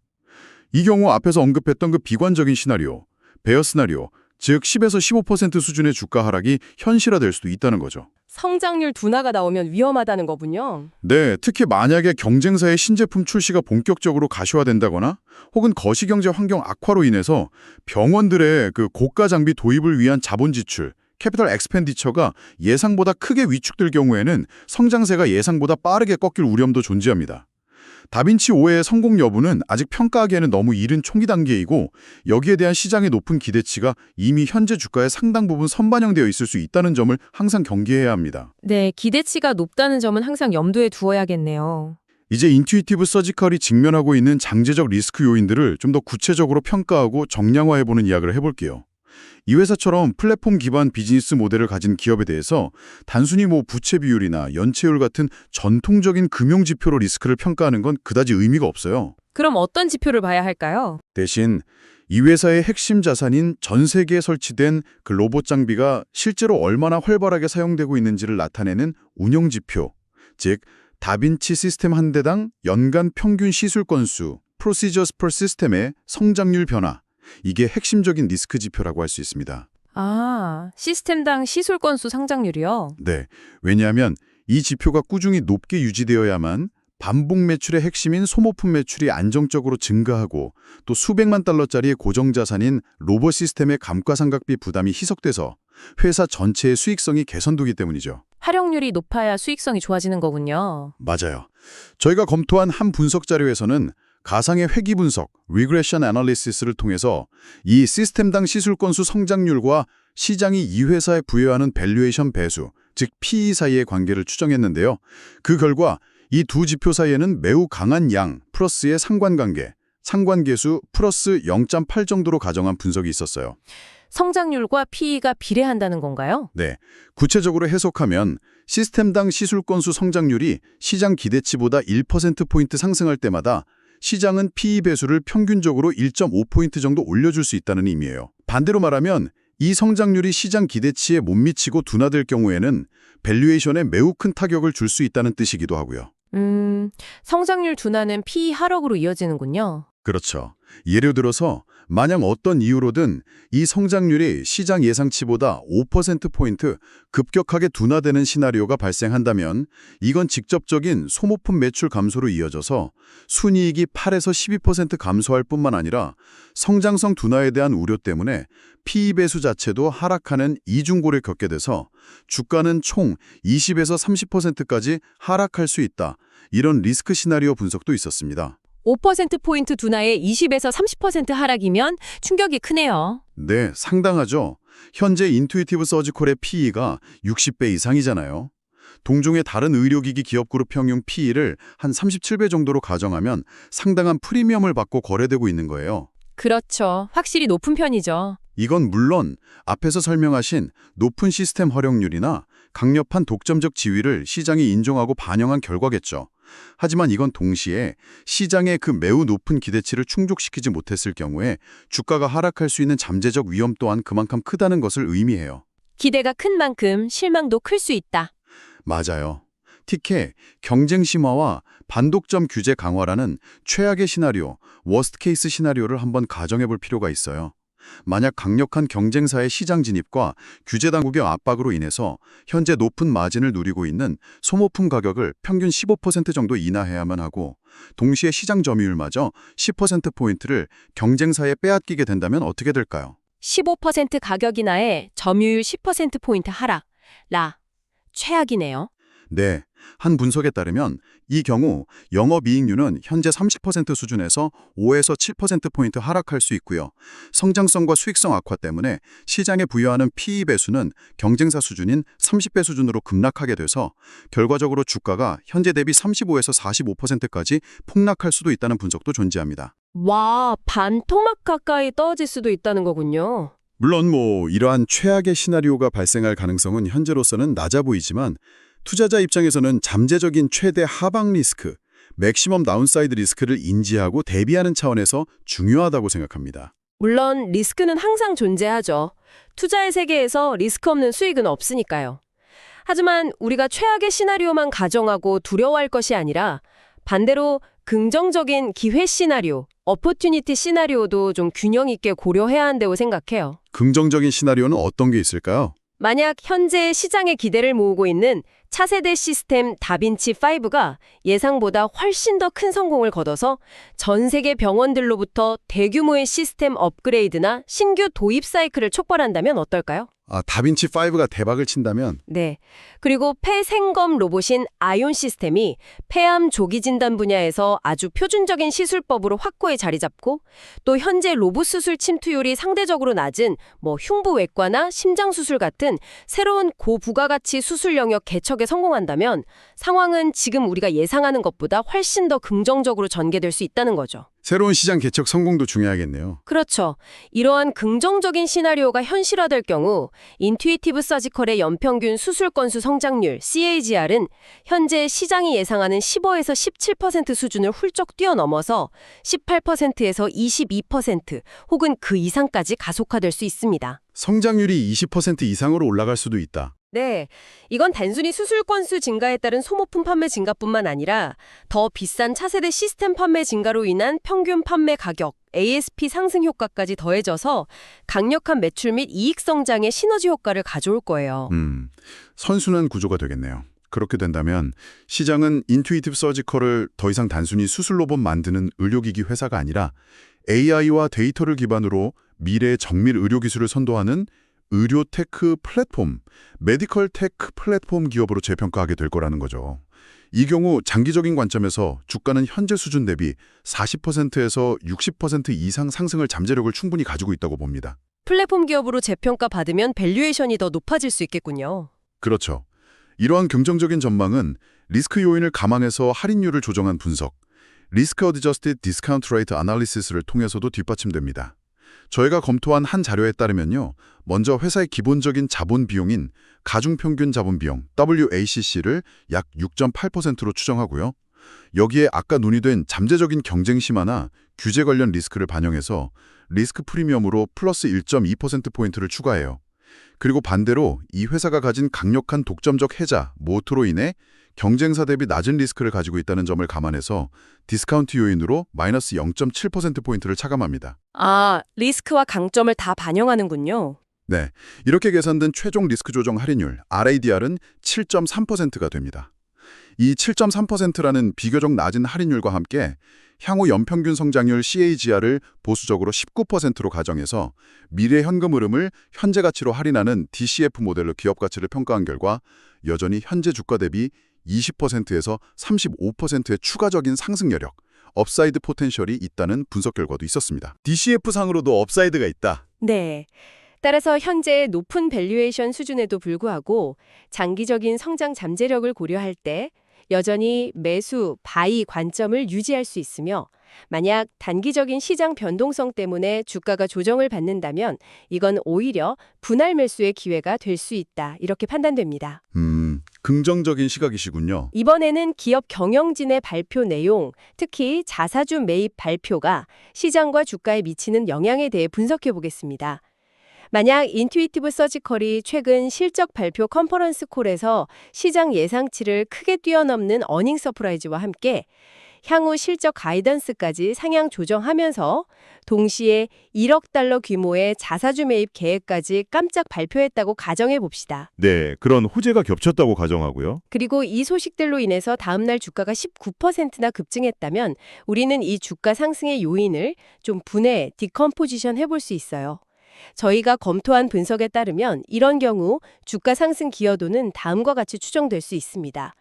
이 경우 앞에서 언급했던 그 비관적인 시나리오, 베어 시나리오, 즉 10에서 15% 수준의 주가 하락이 현실화될 수도 있다는 거죠. 성장률 둔화가 나오면 위험하다는 거군요. 네, 특히 만약에 경쟁사의 신제품 출시가 본격적으로 가시화된다거나 혹은 거시경제 환경 악화로 인해서 병원들의 그 고가 장비 도입을 위한 자본 지출, 캐피털 엑스펜디처가 예상보다 크게 위축될 경우에는 성장세가 예상보다 빠르게 꺾일 우려도 존재합니다. 다빈치5의 성공 여부는 아직 평가하기에는 너무 이른 초기 단계이고 여기에 대한 시장의 높은 기대치가 이미 현재 주가의 상당 부분 선반영되어 있을 수 있다는 점을 항상 경계해야 합니다. 네, 기대치가 높다는 점은 항상 염두에 두어야겠네요. 이제 인투이티브 서지컬이 직면하고 있는 장제적 리스크 요인들을 좀 더 구체적으로 평가하고 정량화해보는 이야기를 해볼게요. 이 회사처럼 플랫폼 기반 비즈니스 모델을 가진 기업에 대해서 단순히 부채 비율이나 연체율 같은 전통적인 금융 지표로 리스크를 평가하는 건 그다지 의미가 없어요. 그럼 어떤 지표를 봐야 할까요? 대신 이 회사의 핵심 자산인 전 세계에 설치된 그 로봇 장비가 실제로 얼마나 활발하게 사용되고 있는지를 나타내는 운영 지표, 즉 다빈치 시스템 한 대당 연간 평균 시술 건수, Procedures per System의 성장률 변화, 이게 핵심적인 리스크 지표라고 할 수 있습니다. 아, 시스템당 시술 건수 상장률이요? 네, 왜냐하면 이 지표가 꾸준히 높게 유지되어야만 반복 매출의 핵심인 소모품 매출이 안정적으로 증가하고 또 수백만 달러짜리 고정자산인 로봇 시스템의 감가상각비 부담이 희석돼서 회사 전체의 수익성이 개선되기 때문이죠. 활용률이 높아야 수익성이 좋아지는 거군요. 맞아요. 저희가 검토한 한 분석 자료에서는 가상의 회귀 분석, Regression Analysis를 통해서 이 시스템당 시술 건수 성장률과 시장이 이 회사에 부여하는 밸류에이션 배수, 즉 PE 사이의 관계를 추정했는데요. 그 결과 이 두 지표 사이에는 매우 강한 양 플러스의 상관관계, 상관계수 플러스 0.8 정도로 가정한 분석이 있었어요. 성장률과 PE가 비례한다는 건가요? 네, 구체적으로 해석하면 시스템당 시술 건수 성장률이 시장 기대치보다 1%포인트 상승할 때마다 시장은 PE 배수를 평균적으로 1.5포인트 정도 올려줄 수 있다는 의미예요. 반대로 말하면 이 성장률이 시장 기대치에 못 미치고 둔화될 경우에는 밸류에이션에 매우 큰 타격을 줄 수 있다는 뜻이기도 하고요. 성장률 둔화는 PE 하락으로 이어지는군요. 그렇죠. 예를 들어서 만약 어떤 이유로든 이 성장률이 시장 예상치보다 5%포인트 급격하게 둔화되는 시나리오가 발생한다면 이건 직접적인 소모품 매출 감소로 이어져서 순이익이 8에서 12% 감소할 뿐만 아니라 성장성 둔화에 대한 우려 때문에 PE 배수 자체도 하락하는 이중고를 겪게 돼서 주가는 총 20에서 30%까지 하락할 수 있다. 이런 리스크 시나리오 분석도 있었습니다. 5%포인트 둔화에 20에서 30% 하락이면 충격이 크네요. 네, 상당하죠. 현재 인투이티브 서지컬의 PE가 60배 이상이잖아요. 동종의 다른 의료기기 기업그룹 평균 PE를 한 37배 정도로 가정하면 상당한 프리미엄을 받고 거래되고 있는 거예요. 그렇죠. 확실히 높은 편이죠. 이건 물론 앞에서 설명하신 높은 시스템 활용률이나 강력한 독점적 지위를 시장이 인정하고 반영한 결과겠죠. 하지만 이건 동시에 시장의 그 매우 높은 기대치를 충족시키지 못했을 경우에 주가가 하락할 수 있는 잠재적 위험 또한 그만큼 크다는 것을 의미해요. 기대가 큰 만큼 실망도 클 수 있다. 맞아요. 특히 경쟁 심화와 반독점 규제 강화라는 최악의 시나리오, 워스트 케이스 시나리오를 한번 가정해 볼 필요가 있어요. 만약 강력한 경쟁사의 시장 진입과 규제 당국의 압박으로 인해서 현재 높은 마진을 누리고 있는 소모품 가격을 평균 15% 정도 인하해야만 하고 동시에 시장 점유율마저 10%포인트를 경쟁사에 빼앗기게 된다면 어떻게 될까요? 15% 가격 인하에 점유율 10%포인트 하락. 최악이네요. 네, 한 분석에 따르면 이 경우 영업이익률은 현재 30% 수준에서 5에서 7%포인트 하락할 수 있고요. 성장성과 수익성 악화 때문에 시장에 부여하는 PE 배수는 경쟁사 수준인 30배 수준으로 급락하게 돼서 결과적으로 주가가 현재 대비 35에서 45%까지 폭락할 수도 있다는 분석도 존재합니다. 와, 반토막 가까이 떨어질 수도 있다는 거군요. 물론 이러한 최악의 시나리오가 발생할 가능성은 현재로서는 낮아 보이지만 투자자 입장에서는 잠재적인 최대 하방 리스크, 맥시멈 다운사이드 리스크를 인지하고 대비하는 차원에서 중요하다고 생각합니다. 물론 리스크는 항상 존재하죠. 투자의 세계에서 리스크 없는 수익은 없으니까요. 하지만 우리가 최악의 시나리오만 가정하고 두려워할 것이 아니라 반대로 긍정적인 기회 시나리오, 어포튜니티 시나리오도 좀 균형 있게 고려해야 한다고 생각해요. 긍정적인 시나리오는 어떤 게 있을까요? 만약 현재 시장의 기대를 모으고 있는 차세대 시스템 다빈치5가 예상보다 훨씬 더 큰 성공을 거둬서 전 세계 병원들로부터 대규모의 시스템 업그레이드나 신규 도입 사이클을 촉발한다면 어떨까요? 다빈치5가 대박을 친다면? 네. 그리고 폐생검 로봇인 아이온 시스템이 폐암 조기 진단 분야에서 아주 표준적인 시술법으로 확고히 자리 잡고 또 현재 로봇 수술 침투율이 상대적으로 낮은 흉부외과나 심장수술 같은 새로운 고부가가치 수술 영역 개척에 분석에 성공한다면 상황은 지금 우리가 예상하는 것보다 훨씬 더 긍정적으로 전개될 수 있다는 거죠. 새로운 시장 개척 성공도 중요하겠네요. 그렇죠. 이러한 긍정적인 시나리오가 현실화될 경우 인투이티브 서지컬의 연평균 수술 건수 성장률 CAGR은 현재 시장이 예상하는 15에서 17% 수준을 훌쩍 뛰어넘어서 18%에서 22% 혹은 그 이상까지 가속화될 수 있습니다. 성장률이 20% 이상으로 올라갈 수도 있다. 네, 이건 단순히 수술 건수 증가에 따른 소모품 판매 증가뿐만 아니라 더 비싼 차세대 시스템 판매 증가로 인한 평균 판매 가격, ASP 상승 효과까지 더해져서 강력한 매출 및 이익 성장의 시너지 효과를 가져올 거예요. 선순환 구조가 되겠네요. 그렇게 된다면 시장은 인투이티브 서지컬을 더 이상 단순히 수술 로봇 만드는 의료기기 회사가 아니라 AI와 데이터를 기반으로 미래의 정밀 의료 기술을 선도하는 의료 테크 플랫폼, 메디컬 테크 플랫폼 기업으로 재평가하게 될 거라는 거죠. 이 경우 장기적인 관점에서 주가는 현재 수준 대비 40%에서 60% 이상 상승을 잠재력을 충분히 가지고 있다고 봅니다. 플랫폼 기업으로 재평가 받으면 밸류에이션이 더 높아질 수 있겠군요. 그렇죠. 이러한 긍정적인 전망은 리스크 요인을 감안해서 할인율을 조정한 분석, 리스크 어드저스티드 디스카운트 레이트 아날리시스를 통해서도 뒷받침됩니다. 저희가 검토한 한 자료에 따르면요. 먼저 회사의 기본적인 자본 비용인 가중평균 자본 비용 WACC를 약 6.8%로 추정하고요. 여기에 아까 논의된 잠재적인 경쟁 심화나 규제 관련 리스크를 반영해서 리스크 프리미엄으로 플러스 1.2%포인트를 추가해요. 그리고 반대로 이 회사가 가진 강력한 독점적 해자, 모토로 인해 경쟁사 대비 낮은 리스크를 가지고 있다는 점을 감안해서 디스카운트 요인으로 마이너스 0.7%포인트를 차감합니다. 아, 리스크와 강점을 다 반영하는군요. 네, 이렇게 계산된 최종 리스크 조정 할인율 RADR은 7.3%가 됩니다. 이 7.3%라는 비교적 낮은 할인율과 함께 향후 연평균 성장률 CAGR을 보수적으로 19%로 가정해서 미래 현금 흐름을 현재 가치로 할인하는 DCF 모델로 기업 가치를 평가한 결과 여전히 현재 주가 대비 20%에서 35%의 추가적인 상승 여력, 업사이드 포텐셜이 있다는 분석 결과도 있었습니다. DCF상으로도 업사이드가 있다. 네. 따라서 현재 높은 밸류에이션 수준에도 불구하고 장기적인 성장 잠재력을 고려할 때 여전히 매수, 바이 관점을 유지할 수 있으며 만약 단기적인 시장 변동성 때문에 주가가 조정을 받는다면 이건 오히려 분할 매수의 기회가 될 수 있다. 이렇게 판단됩니다. 긍정적인 시각이시군요. 이번에는 기업 경영진의 발표 내용, 특히 자사주 매입 발표가 시장과 주가에 미치는 영향에 대해 분석해 보겠습니다. 만약 인투이티브 서지컬이 최근 실적 발표 컨퍼런스 콜에서 시장 예상치를 크게 뛰어넘는 어닝 서프라이즈와 함께 향후 실적 가이던스까지 상향 조정하면서 동시에 1억 달러 규모의 자사주 매입 계획까지 깜짝 발표했다고 가정해 봅시다. 네, 그런 호재가 겹쳤다고 가정하고요. 그리고 이 소식들로 인해서 다음날 주가가 19%나 급증했다면 우리는 이 주가 상승의 요인을 좀 분해, 디컴포지션 해볼 수 있어요. 저희가 검토한 분석에 따르면 이런 경우 주가 상승 기여도는 다음과 같이 추정될 수 있습니다.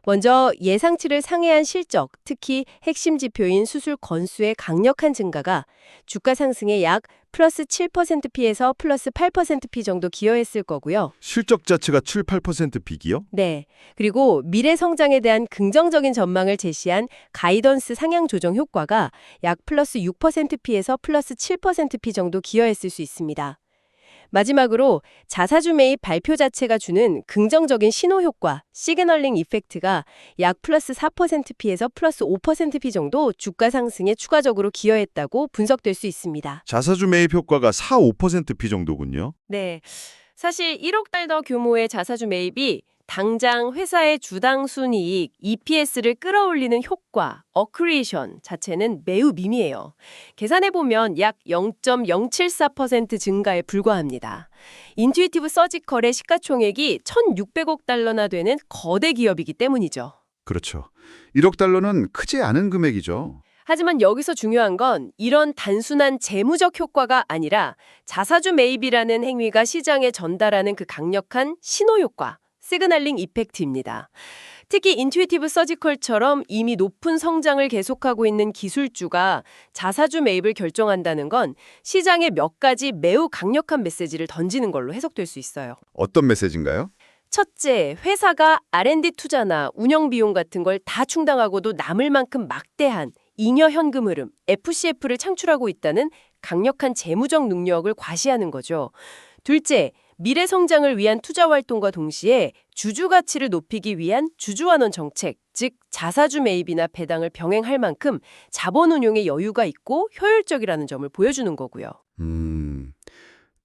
먼저 예상치를 상회한 실적, 특히 핵심 지표인 수술 건수의 강력한 증가가 주가 상승에 약 플러스 7%P에서 플러스 8%P 정도 기여했을 거고요. 실적 자체가 7, 8% 비기요? 네. 그리고 미래 성장에 대한 긍정적인 전망을 제시한 가이던스 상향 조정 효과가 약 플러스 6%P에서 플러스 7%P 정도 기여했을 수 있습니다. 마지막으로 자사주 매입 발표 자체가 주는 긍정적인 신호 효과, 시그널링 이펙트가 약 플러스 4%P에서 플러스 5%P 정도 주가 상승에 추가적으로 기여했다고 분석될 수 있습니다. 자사주 매입 효과가 4, 5% 정도군요. 네. 사실 1억 달러 규모의 자사주 매입이 당장 회사의 주당 순이익, EPS를 끌어올리는 효과, 어크리에이션 자체는 매우 미미해요. 계산해보면 약 0.074% 증가에 불과합니다. 인투이티브 서지컬의 시가총액이 1,600억 달러나 되는 거대 기업이기 때문이죠. 그렇죠. 1억 달러는 크지 않은 금액이죠. 하지만 여기서 중요한 건 이런 단순한 재무적 효과가 아니라 자사주 매입이라는 행위가 시장에 전달하는 그 강력한 신호 효과, 시그널링 이펙트입니다. 특히 인투이티브 서지컬처럼 이미 높은 성장을 계속하고 있는 기술주가 자사주 매입을 결정한다는 건 시장에 몇 가지 매우 강력한 메시지를 던지는 걸로 해석될 수 있어요. 어떤 메시지인가요? 첫째, 회사가 R&D 투자나 운영 비용 같은 걸 다 충당하고도 남을 만큼 막대한 잉여 현금 흐름, FCF를 창출하고 있다는 강력한 재무적 능력을 과시하는 거죠. 둘째, 미래 성장을 위한 투자 활동과 동시에 주주 가치를 높이기 위한 주주환원 정책, 즉 자사주 매입이나 배당을 병행할 만큼 자본 운용에 여유가 있고 효율적이라는 점을 보여주는 거고요.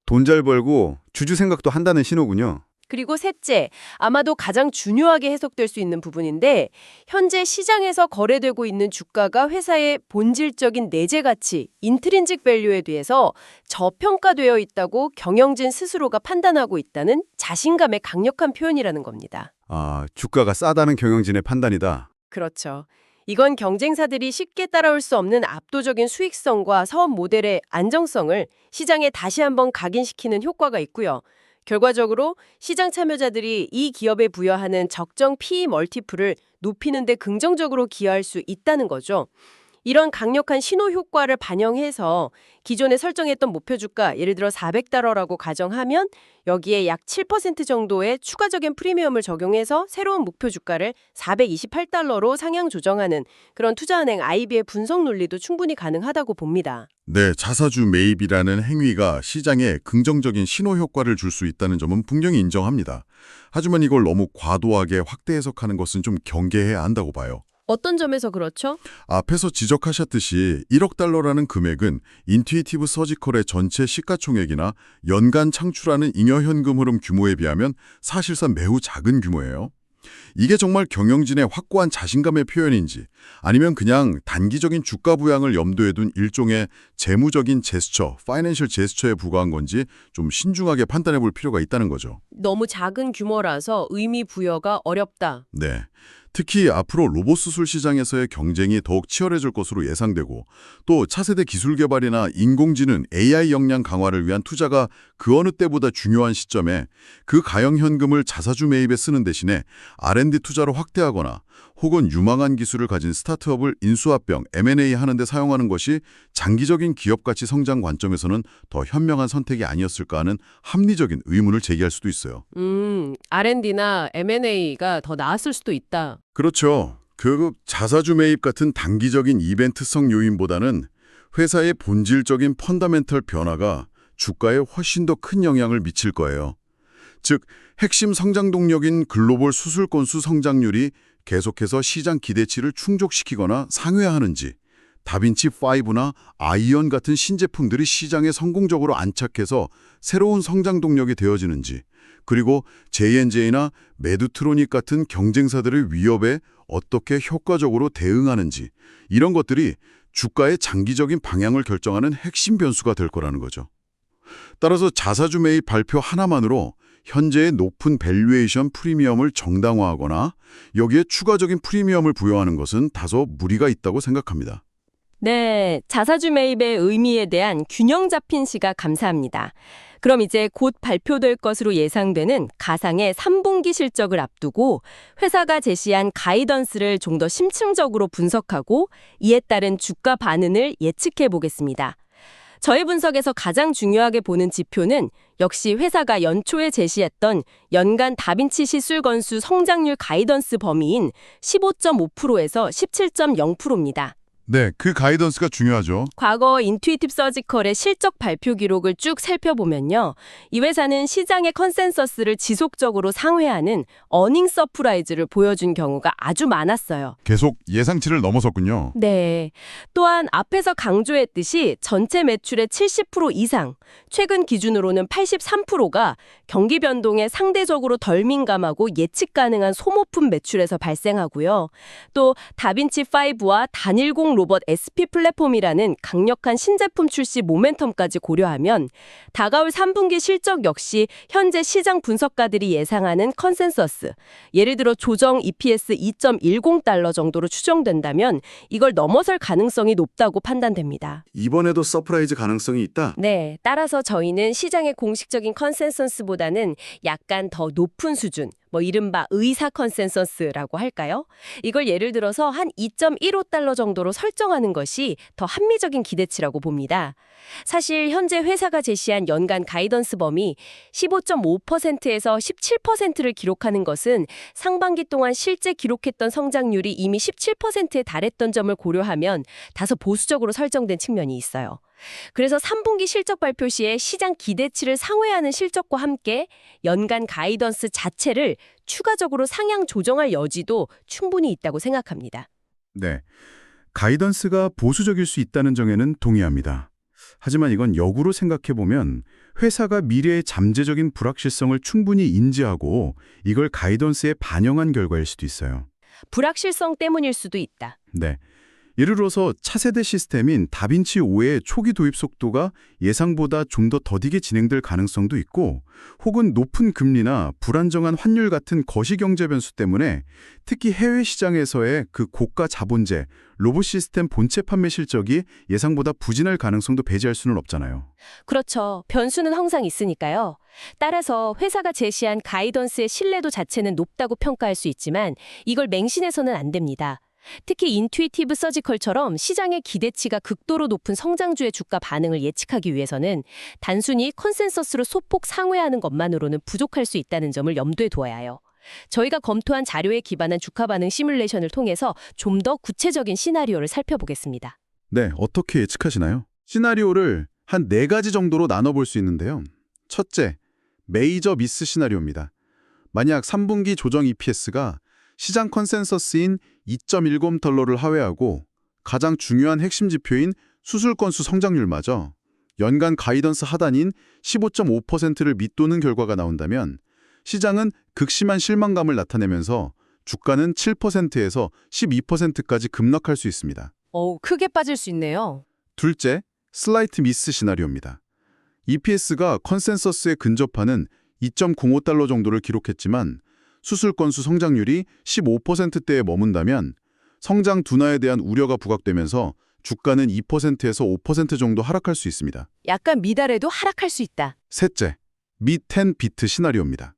돈 잘 벌고 주주 생각도 한다는 신호군요. 그리고 셋째, 아마도 가장 중요하게 해석될 수 있는 부분인데 현재 시장에서 거래되고 있는 주가가 회사의 본질적인 내재 가치, 인트린직 밸류에 대해서 저평가되어 있다고 경영진 스스로가 판단하고 있다는 자신감의 강력한 표현이라는 겁니다. 아, 주가가 싸다는 경영진의 판단이다. 그렇죠. 이건 경쟁사들이 쉽게 따라올 수 없는 압도적인 수익성과 사업 모델의 안정성을 시장에 다시 한번 각인시키는 효과가 있고요. 결과적으로 시장 참여자들이 이 기업에 부여하는 적정 PE 멀티플을 높이는 데 긍정적으로 기여할 수 있다는 거죠. 이런 강력한 신호 효과를 반영해서 기존에 설정했던 목표 주가, 예를 들어 $400라고 가정하면 여기에 약 7% 정도의 추가적인 프리미엄을 적용해서 새로운 목표 주가를 $428로 상향 조정하는 그런 투자은행 IB의 분석 논리도 충분히 가능하다고 봅니다. 네, 자사주 매입이라는 행위가 시장에 긍정적인 신호 효과를 줄 수 있다는 점은 분명히 인정합니다. 하지만 이걸 너무 과도하게 확대 해석하는 것은 좀 경계해야 한다고 봐요. 어떤 점에서 그렇죠? 앞에서 지적하셨듯이 1억 달러라는 금액은 인투이티브 서지컬의 전체 시가총액이나 연간 창출하는 잉여 현금 흐름 규모에 비하면 사실상 매우 작은 규모예요. 이게 정말 경영진의 확고한 자신감의 표현인지 아니면 그냥 단기적인 주가 부양을 염두에 둔 일종의 재무적인 제스처, 파이낸셜 제스처에 불과한 건지 좀 신중하게 판단해 볼 필요가 있다는 거죠. 너무 작은 규모라서 의미 부여가 어렵다. 네. 특히 앞으로 로봇 수술 시장에서의 경쟁이 더욱 치열해질 것으로 예상되고 또 차세대 기술 개발이나 인공지능 AI 역량 강화를 위한 투자가 그 어느 때보다 중요한 시점에 그 가용 현금을 자사주 매입에 쓰는 대신에 R&D 투자로 확대하거나 혹은 유망한 기술을 가진 스타트업을 인수합병, M&A 하는 데 사용하는 것이 장기적인 기업 가치 성장 관점에서는 더 현명한 선택이 아니었을까 하는 합리적인 의문을 제기할 수도 있어요. R&D나 M&A가 더 나았을 수도 있다. 그렇죠. 그 자사주 매입 같은 단기적인 이벤트성 요인보다는 회사의 본질적인 펀더멘털 변화가 주가에 훨씬 더 큰 영향을 미칠 거예요. 즉, 핵심 성장 동력인 글로벌 수술 건수 성장률이 계속해서 시장 기대치를 충족시키거나 상회하는지, 다빈치5나 아이언 같은 신제품들이 시장에 성공적으로 안착해서 새로운 성장 동력이 되어지는지, 그리고 J&J나 메드트로닉 같은 경쟁사들의 위협에 어떻게 효과적으로 대응하는지, 이런 것들이 주가의 장기적인 방향을 결정하는 핵심 변수가 될 거라는 거죠. 따라서 자사주 매입 발표 하나만으로 현재의 높은 밸류에이션 프리미엄을 정당화하거나 여기에 추가적인 프리미엄을 부여하는 것은 다소 무리가 있다고 생각합니다. 네, 자사주 매입의 의미에 대한 균형 잡힌 시각 감사합니다. 그럼 이제 곧 발표될 것으로 예상되는 가상의 3분기 실적을 앞두고 회사가 제시한 가이던스를 좀 더 심층적으로 분석하고 이에 따른 주가 반응을 예측해 보겠습니다. 저희 분석에서 가장 중요하게 보는 지표는 역시 회사가 연초에 제시했던 연간 다빈치 시술 건수 성장률 가이던스 범위인 15.5%에서 17.0%입니다. 네, 그 가이던스가 중요하죠. 과거 인투이티브 서지컬의 실적 발표 기록을 쭉 살펴보면요. 이 회사는 시장의 컨센서스를 지속적으로 상회하는 어닝 서프라이즈를 보여준 경우가 아주 많았어요. 계속 예상치를 넘어섰군요. 네. 또한 앞에서 강조했듯이 전체 매출의 70% 이상, 최근 기준으로는 83%가 경기 변동에 상대적으로 덜 민감하고 예측 가능한 소모품 매출에서 발생하고요. 또 다빈치5와 단일공 로봇 SP 플랫폼이라는 강력한 신제품 출시 모멘텀까지 고려하면 다가올 3분기 실적 역시 현재 시장 분석가들이 예상하는 컨센서스, 예를 들어 조정 EPS 2.10달러 정도로 추정된다면 이걸 넘어설 가능성이 높다고 판단됩니다. 이번에도 서프라이즈 가능성이 있다? 네, 따라서 저희는 시장의 공식적인 컨센서스보다는 약간 더 높은 수준, 이른바 의사 컨센서스라고 할까요? 이걸 예를 들어서 한 2.15달러 정도로 설정하는 것이 더 합리적인 기대치라고 봅니다. 사실 현재 회사가 제시한 연간 가이던스 범위 15.5%에서 17%를 기록하는 것은 상반기 동안 실제 기록했던 성장률이 이미 17%에 달했던 점을 고려하면 다소 보수적으로 설정된 측면이 있어요. 그래서 3분기 실적 발표 시에 시장 기대치를 상회하는 실적과 함께 연간 가이던스 자체를 추가적으로 상향 조정할 여지도 충분히 있다고 생각합니다. 네, 가이던스가 보수적일 수 있다는 점에는 동의합니다. 하지만 이건 역으로 생각해보면 회사가 미래의 잠재적인 불확실성을 충분히 인지하고 이걸 가이던스에 반영한 결과일 수도 있어요. 불확실성 때문일 수도 있다. 네. 예를 들어서 차세대 시스템인 다빈치 5의 초기 도입 속도가 예상보다 좀 더 더디게 진행될 가능성도 있고, 혹은 높은 금리나 불안정한 환율 같은 거시경제 변수 때문에 특히 해외 시장에서의 그 고가 자본재, 로봇 시스템 본체 판매 실적이 예상보다 부진할 가능성도 배제할 수는 없잖아요. 그렇죠. 변수는 항상 있으니까요. 따라서 회사가 제시한 가이던스의 신뢰도 자체는 높다고 평가할 수 있지만 이걸 맹신해서는 안 됩니다. 특히 인투이티브 서지컬처럼 시장의 기대치가 극도로 높은 성장주의 주가 반응을 예측하기 위해서는 단순히 컨센서스로 소폭 상회하는 것만으로는 부족할 수 있다는 점을 염두에 두어야 해요. 저희가 검토한 자료에 기반한 주가 반응 시뮬레이션을 통해서 좀 더 구체적인 시나리오를 살펴보겠습니다. 네, 어떻게 예측하시나요? 시나리오를 한 4가지 정도로 나눠볼 수 있는데요. 첫째, 메이저 미스 시나리오입니다. 만약 3분기 조정 EPS가 시장 컨센서스인 2.10달러를 하회하고 가장 중요한 핵심 지표인 수술 건수 성장률마저 연간 가이던스 하단인 15.5%를 밑도는 결과가 나온다면 시장은 극심한 실망감을 나타내면서 주가는 7%에서 12%까지 급락할 수 있습니다. 크게 빠질 수 있네요. 둘째, 슬라이트 미스 시나리오입니다. EPS가 컨센서스에 근접하는 2.05달러 정도를 기록했지만 수술 건수 성장률이 15%대에 머문다면 성장 둔화에 대한 우려가 부각되면서 주가는 2%에서 5% 정도 하락할 수 있습니다. 약간 미달에도 하락할 수 있다. 셋째, 미10 비트 시나리오입니다.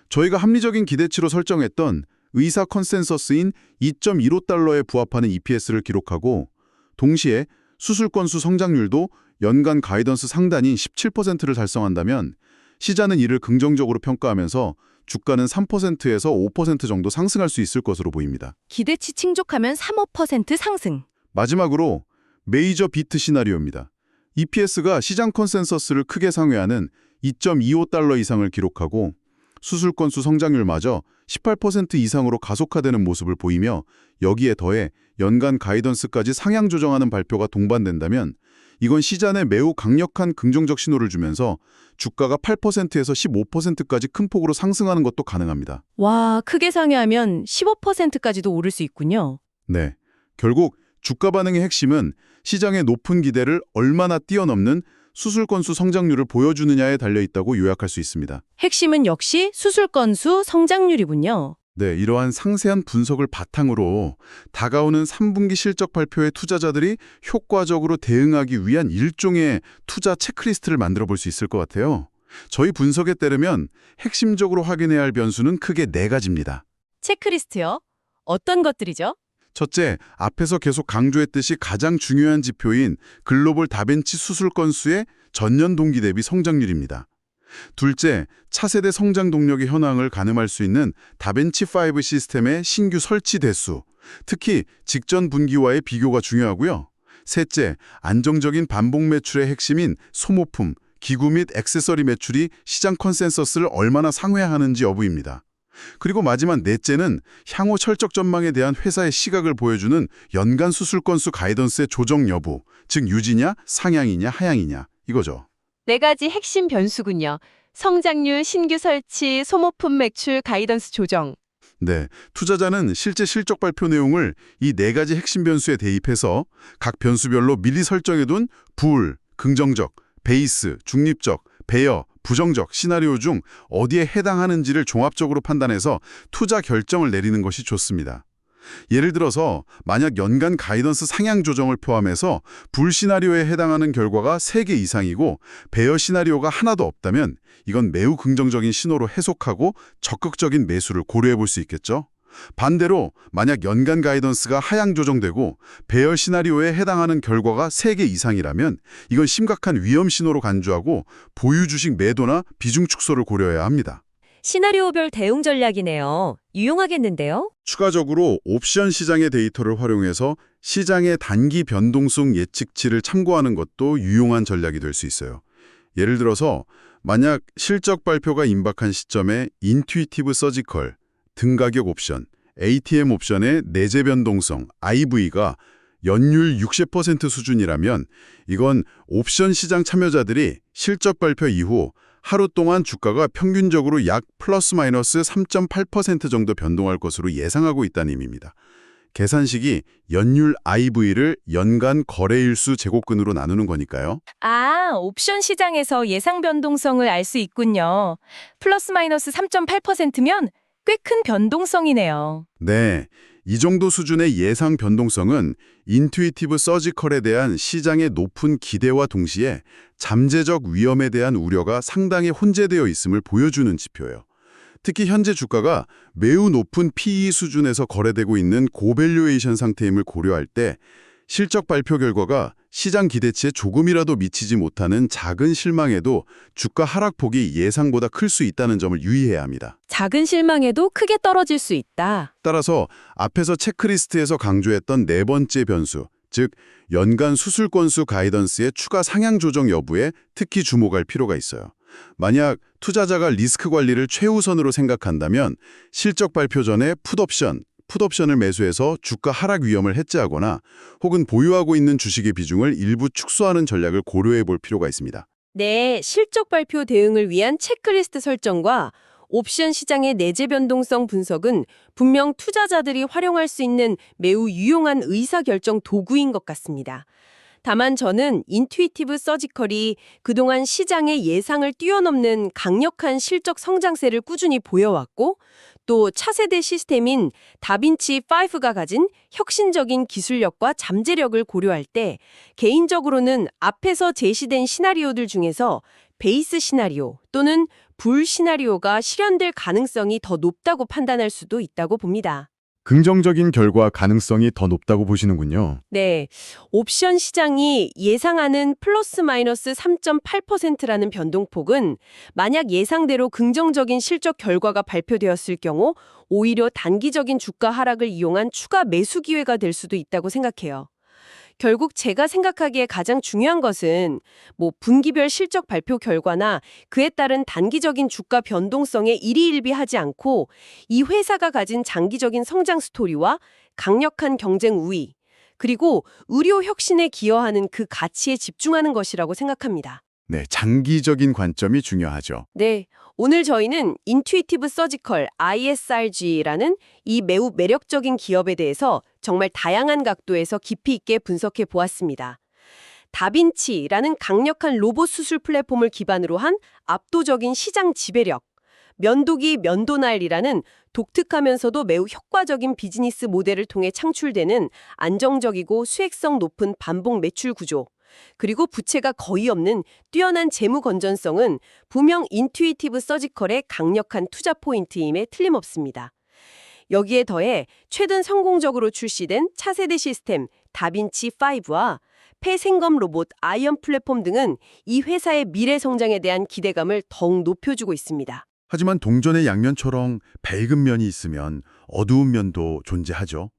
저희가 합리적인 기대치로 설정했던 의사 컨센서스인 2.15달러에 부합하는 EPS를 기록하고 동시에 수술 건수 성장률도 연간 가이던스 상단인 17%를 달성한다면 시장은 이를 긍정적으로 평가하면서 주가는 3%에서 5% 정도 상승할 수 있을 것으로 보입니다. 기대치 충족하면 3~5% 상승. 마지막으로 메이저 비트 시나리오입니다. EPS가 시장 컨센서스를 크게 상회하는 2.25달러 이상을 기록하고 수술 건수 성장률마저 18% 이상으로 가속화되는 모습을 보이며 여기에 더해 연간 가이던스까지 상향 조정하는 발표가 동반된다면 이건 시장에 매우 강력한 긍정적 신호를 주면서 주가가 8%에서 15%까지 큰 폭으로 상승하는 것도 가능합니다. 와, 크게 상회하면 15%까지도 오를 수 있군요. 네, 결국 주가 반응의 핵심은 시장의 높은 기대를 얼마나 뛰어넘는 수술 건수 성장률을 보여주느냐에 달려있다고 요약할 수 있습니다. 핵심은 역시 수술 건수 성장률이군요. 네, 이러한 상세한 분석을 바탕으로 다가오는 3분기 실적 발표에 투자자들이 효과적으로 대응하기 위한 일종의 투자 체크리스트를 만들어 볼 수 있을 것 같아요. 저희 분석에 따르면 핵심적으로 확인해야 할 변수는 크게 4가지입니다. 체크리스트요? 어떤 것들이죠? 첫째, 앞에서 계속 강조했듯이 가장 중요한 지표인 글로벌 다벤치 수술 건수의 전년 동기 대비 성장률입니다. 둘째, 차세대 성장 동력의 현황을 가늠할 수 있는 다벤치5 시스템의 신규 설치 대수, 특히 직전 분기와의 비교가 중요하고요. 셋째, 안정적인 반복 매출의 핵심인 소모품, 기구 및 액세서리 매출이 시장 컨센서스를 얼마나 상회하는지 여부입니다. 그리고 마지막 넷째는 향후 철적 전망에 대한 회사의 시각을 보여주는 연간 수술 건수 가이던스의 조정 여부, 즉 유지냐, 상향이냐, 하향이냐 이거죠. 4가지 핵심 변수군요. 성장률, 신규 설치, 소모품 매출, 가이던스 조정. 네, 투자자는 실제 실적 발표 내용을 이 4가지 핵심 변수에 대입해서 각 변수별로 미리 설정해둔 불, 긍정적, 베이스, 중립적, 배여, 부정적 시나리오 중 어디에 해당하는지를 종합적으로 판단해서 투자 결정을 내리는 것이 좋습니다. 예를 들어서 만약 연간 가이던스 상향 조정을 포함해서 불 시나리오에 해당하는 결과가 3개 이상이고 배열 시나리오가 하나도 없다면 이건 매우 긍정적인 신호로 해석하고 적극적인 매수를 고려해 볼 수 있겠죠. 반대로 만약 연간 가이던스가 하향 조정되고 배열 시나리오에 해당하는 결과가 3개 이상이라면 이건 심각한 위험 신호로 간주하고 보유 주식 매도나 비중 축소를 고려해야 합니다. 시나리오별 대응 전략이네요. 유용하겠는데요? 추가적으로 옵션 시장의 데이터를 활용해서 시장의 단기 변동성 예측치를 참고하는 것도 유용한 전략이 될 수 있어요. 예를 들어서 만약 실적 발표가 임박한 시점에 인투이티브 서지컬, 등가격 옵션, ATM 옵션의 내재 변동성, IV가 연율 60% 수준이라면 이건 옵션 시장 참여자들이 실적 발표 이후 하루 동안 주가가 평균적으로 약 플러스 마이너스 3.8% 정도 변동할 것으로 예상하고 있다는 의미입니다. 계산식이 연율 IV를 연간 거래일수 제곱근으로 나누는 거니까요. 아, 옵션 시장에서 예상 변동성을 알 수 있군요. 플러스 마이너스 3.8%면 꽤 큰 변동성이네요. 네, 이 정도 수준의 예상 변동성은 인투이티브 서지컬에 대한 시장의 높은 기대와 동시에 잠재적 위험에 대한 우려가 상당히 혼재되어 있음을 보여주는 지표예요. 특히 현재 주가가 매우 높은 PE 수준에서 거래되고 있는 고밸류에이션 상태임을 고려할 때 실적 발표 결과가 시장 기대치에 조금이라도 미치지 못하는 작은 실망에도 주가 하락폭이 예상보다 클 수 있다는 점을 유의해야 합니다. 작은 실망에도 크게 떨어질 수 있다. 따라서 앞에서 체크리스트에서 강조했던 네 번째 변수, 즉 연간 수술 건수 가이던스의 추가 상향 조정 여부에 특히 주목할 필요가 있어요. 만약 투자자가 리스크 관리를 최우선으로 생각한다면 실적 발표 전에 풋옵션을 매수해서 주가 하락 위험을 해지하거나 혹은 보유하고 있는 주식의 비중을 일부 축소하는 전략을 고려해 볼 필요가 있습니다. 네, 실적 발표 대응을 위한 체크리스트 설정과 옵션 시장의 내재 변동성 분석은 분명 투자자들이 활용할 수 있는 매우 유용한 의사결정 도구인 것 같습니다. 다만 저는 인투이티브 서지컬이 그동안 시장의 예상을 뛰어넘는 강력한 실적 성장세를 꾸준히 보여왔고 또 차세대 시스템인 다빈치5가 가진 혁신적인 기술력과 잠재력을 고려할 때 개인적으로는 앞에서 제시된 시나리오들 중에서 베이스 시나리오 또는 불 시나리오가 실현될 가능성이 더 높다고 판단할 수도 있다고 봅니다. 긍정적인 결과 가능성이 더 높다고 보시는군요. 네, 옵션 시장이 예상하는 플러스 마이너스 3.8%라는 변동폭은 만약 예상대로 긍정적인 실적 결과가 발표되었을 경우 오히려 단기적인 주가 하락을 이용한 추가 매수 기회가 될 수도 있다고 생각해요. 결국 제가 생각하기에 가장 중요한 것은 분기별 실적 발표 결과나 그에 따른 단기적인 주가 변동성에 일희일비하지 않고 이 회사가 가진 장기적인 성장 스토리와 강력한 경쟁 우위, 그리고 의료 혁신에 기여하는 그 가치에 집중하는 것이라고 생각합니다. 네, 장기적인 관점이 중요하죠. 네, 오늘 저희는 인투이티브 서지컬 ISRG라는 이 매우 매력적인 기업에 대해서 정말 다양한 각도에서 깊이 있게 분석해 보았습니다. 다빈치라는 강력한 로봇 수술 플랫폼을 기반으로 한 압도적인 시장 지배력, 면도기 면도날이라는 독특하면서도 매우 효과적인 비즈니스 모델을 통해 창출되는 안정적이고 수익성 높은 반복 매출 구조, 그리고 부채가 거의 없는 뛰어난 재무 건전성은 분명 인투이티브 서지컬의 강력한 투자 포인트임에 틀림없습니다. 여기에 더해 최근 성공적으로 출시된 차세대 시스템 다빈치5와 폐생검 로봇 아이언 플랫폼 등은 이 회사의 미래 성장에 대한 기대감을 더욱 높여주고 있습니다. 하지만 동전의 양면처럼 밝은 면이 있으면 어두운 면도 존재하죠.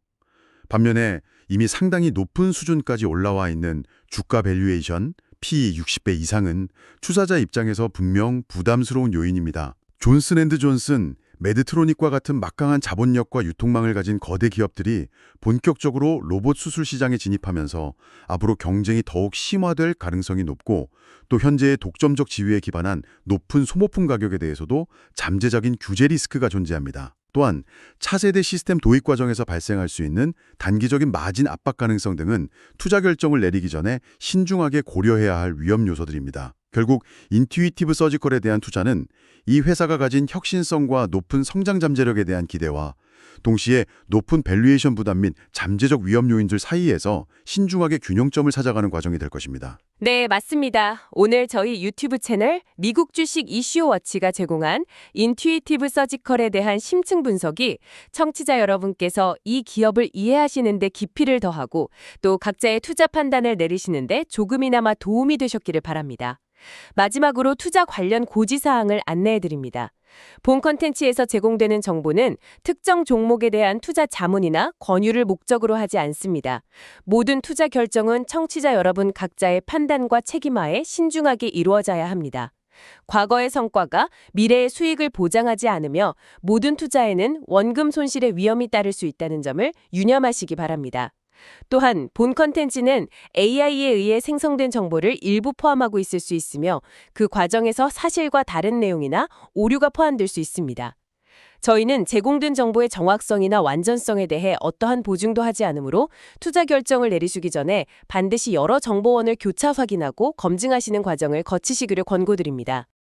반면에 이미 상당히 높은 수준까지 올라와 있는 주가 밸류에이션, PE 60배 이상은 투자자 입장에서 분명 부담스러운 요인입니다. 존슨앤드존슨, 메드트로닉과 같은 막강한 자본력과 유통망을 가진 거대 기업들이 본격적으로 로봇 수술 시장에 진입하면서 앞으로 경쟁이 더욱 심화될 가능성이 높고 또 현재의 독점적 지위에 기반한 높은 소모품 가격에 대해서도 잠재적인 규제 리스크가 존재합니다. 또한 차세대 시스템 도입 과정에서 발생할 수 있는 단기적인 마진 압박 가능성 등은 투자 결정을 내리기 전에 신중하게 고려해야 할 위험 요소들입니다. 결국 인투이티브 서지컬에 대한 투자는 이 회사가 가진 혁신성과 높은 성장 잠재력에 대한 기대와 동시에 높은 밸류에이션 부담 및 잠재적 위험 요인들 사이에서 신중하게 균형점을 찾아가는 과정이 될 것입니다. 네, 맞습니다. 오늘 저희 유튜브 채널 미국 주식 이슈워치가 제공한 인투이티브 서지컬에 대한 심층 분석이 청취자 여러분께서 이 기업을 이해하시는 데 깊이를 더하고 또 각자의 투자 판단을 내리시는데 조금이나마 도움이 되셨기를 바랍니다. 마지막으로 투자 관련 고지사항을 안내해드립니다. 본 컨텐츠에서 제공되는 정보는 특정 종목에 대한 투자 자문이나 권유를 목적으로 하지 않습니다. 모든 투자 결정은 청취자 여러분 각자의 판단과 책임하에 신중하게 이루어져야 합니다. 과거의 성과가 미래의 수익을 보장하지 않으며 모든 투자에는 원금 손실의 위험이 따를 수 있다는 점을 유념하시기 바랍니다. 또한 본 컨텐츠는 AI에 의해 생성된 정보를 일부 포함하고 있을 수 있으며 그 과정에서 사실과 다른 내용이나 오류가 포함될 수 있습니다. 저희는 제공된 정보의 정확성이나 완전성에 대해 어떠한 보증도 하지 않으므로 투자 결정을 내리시기 전에 반드시 여러 정보원을 교차 확인하고 검증하시는 과정을 거치시기를 권고드립니다.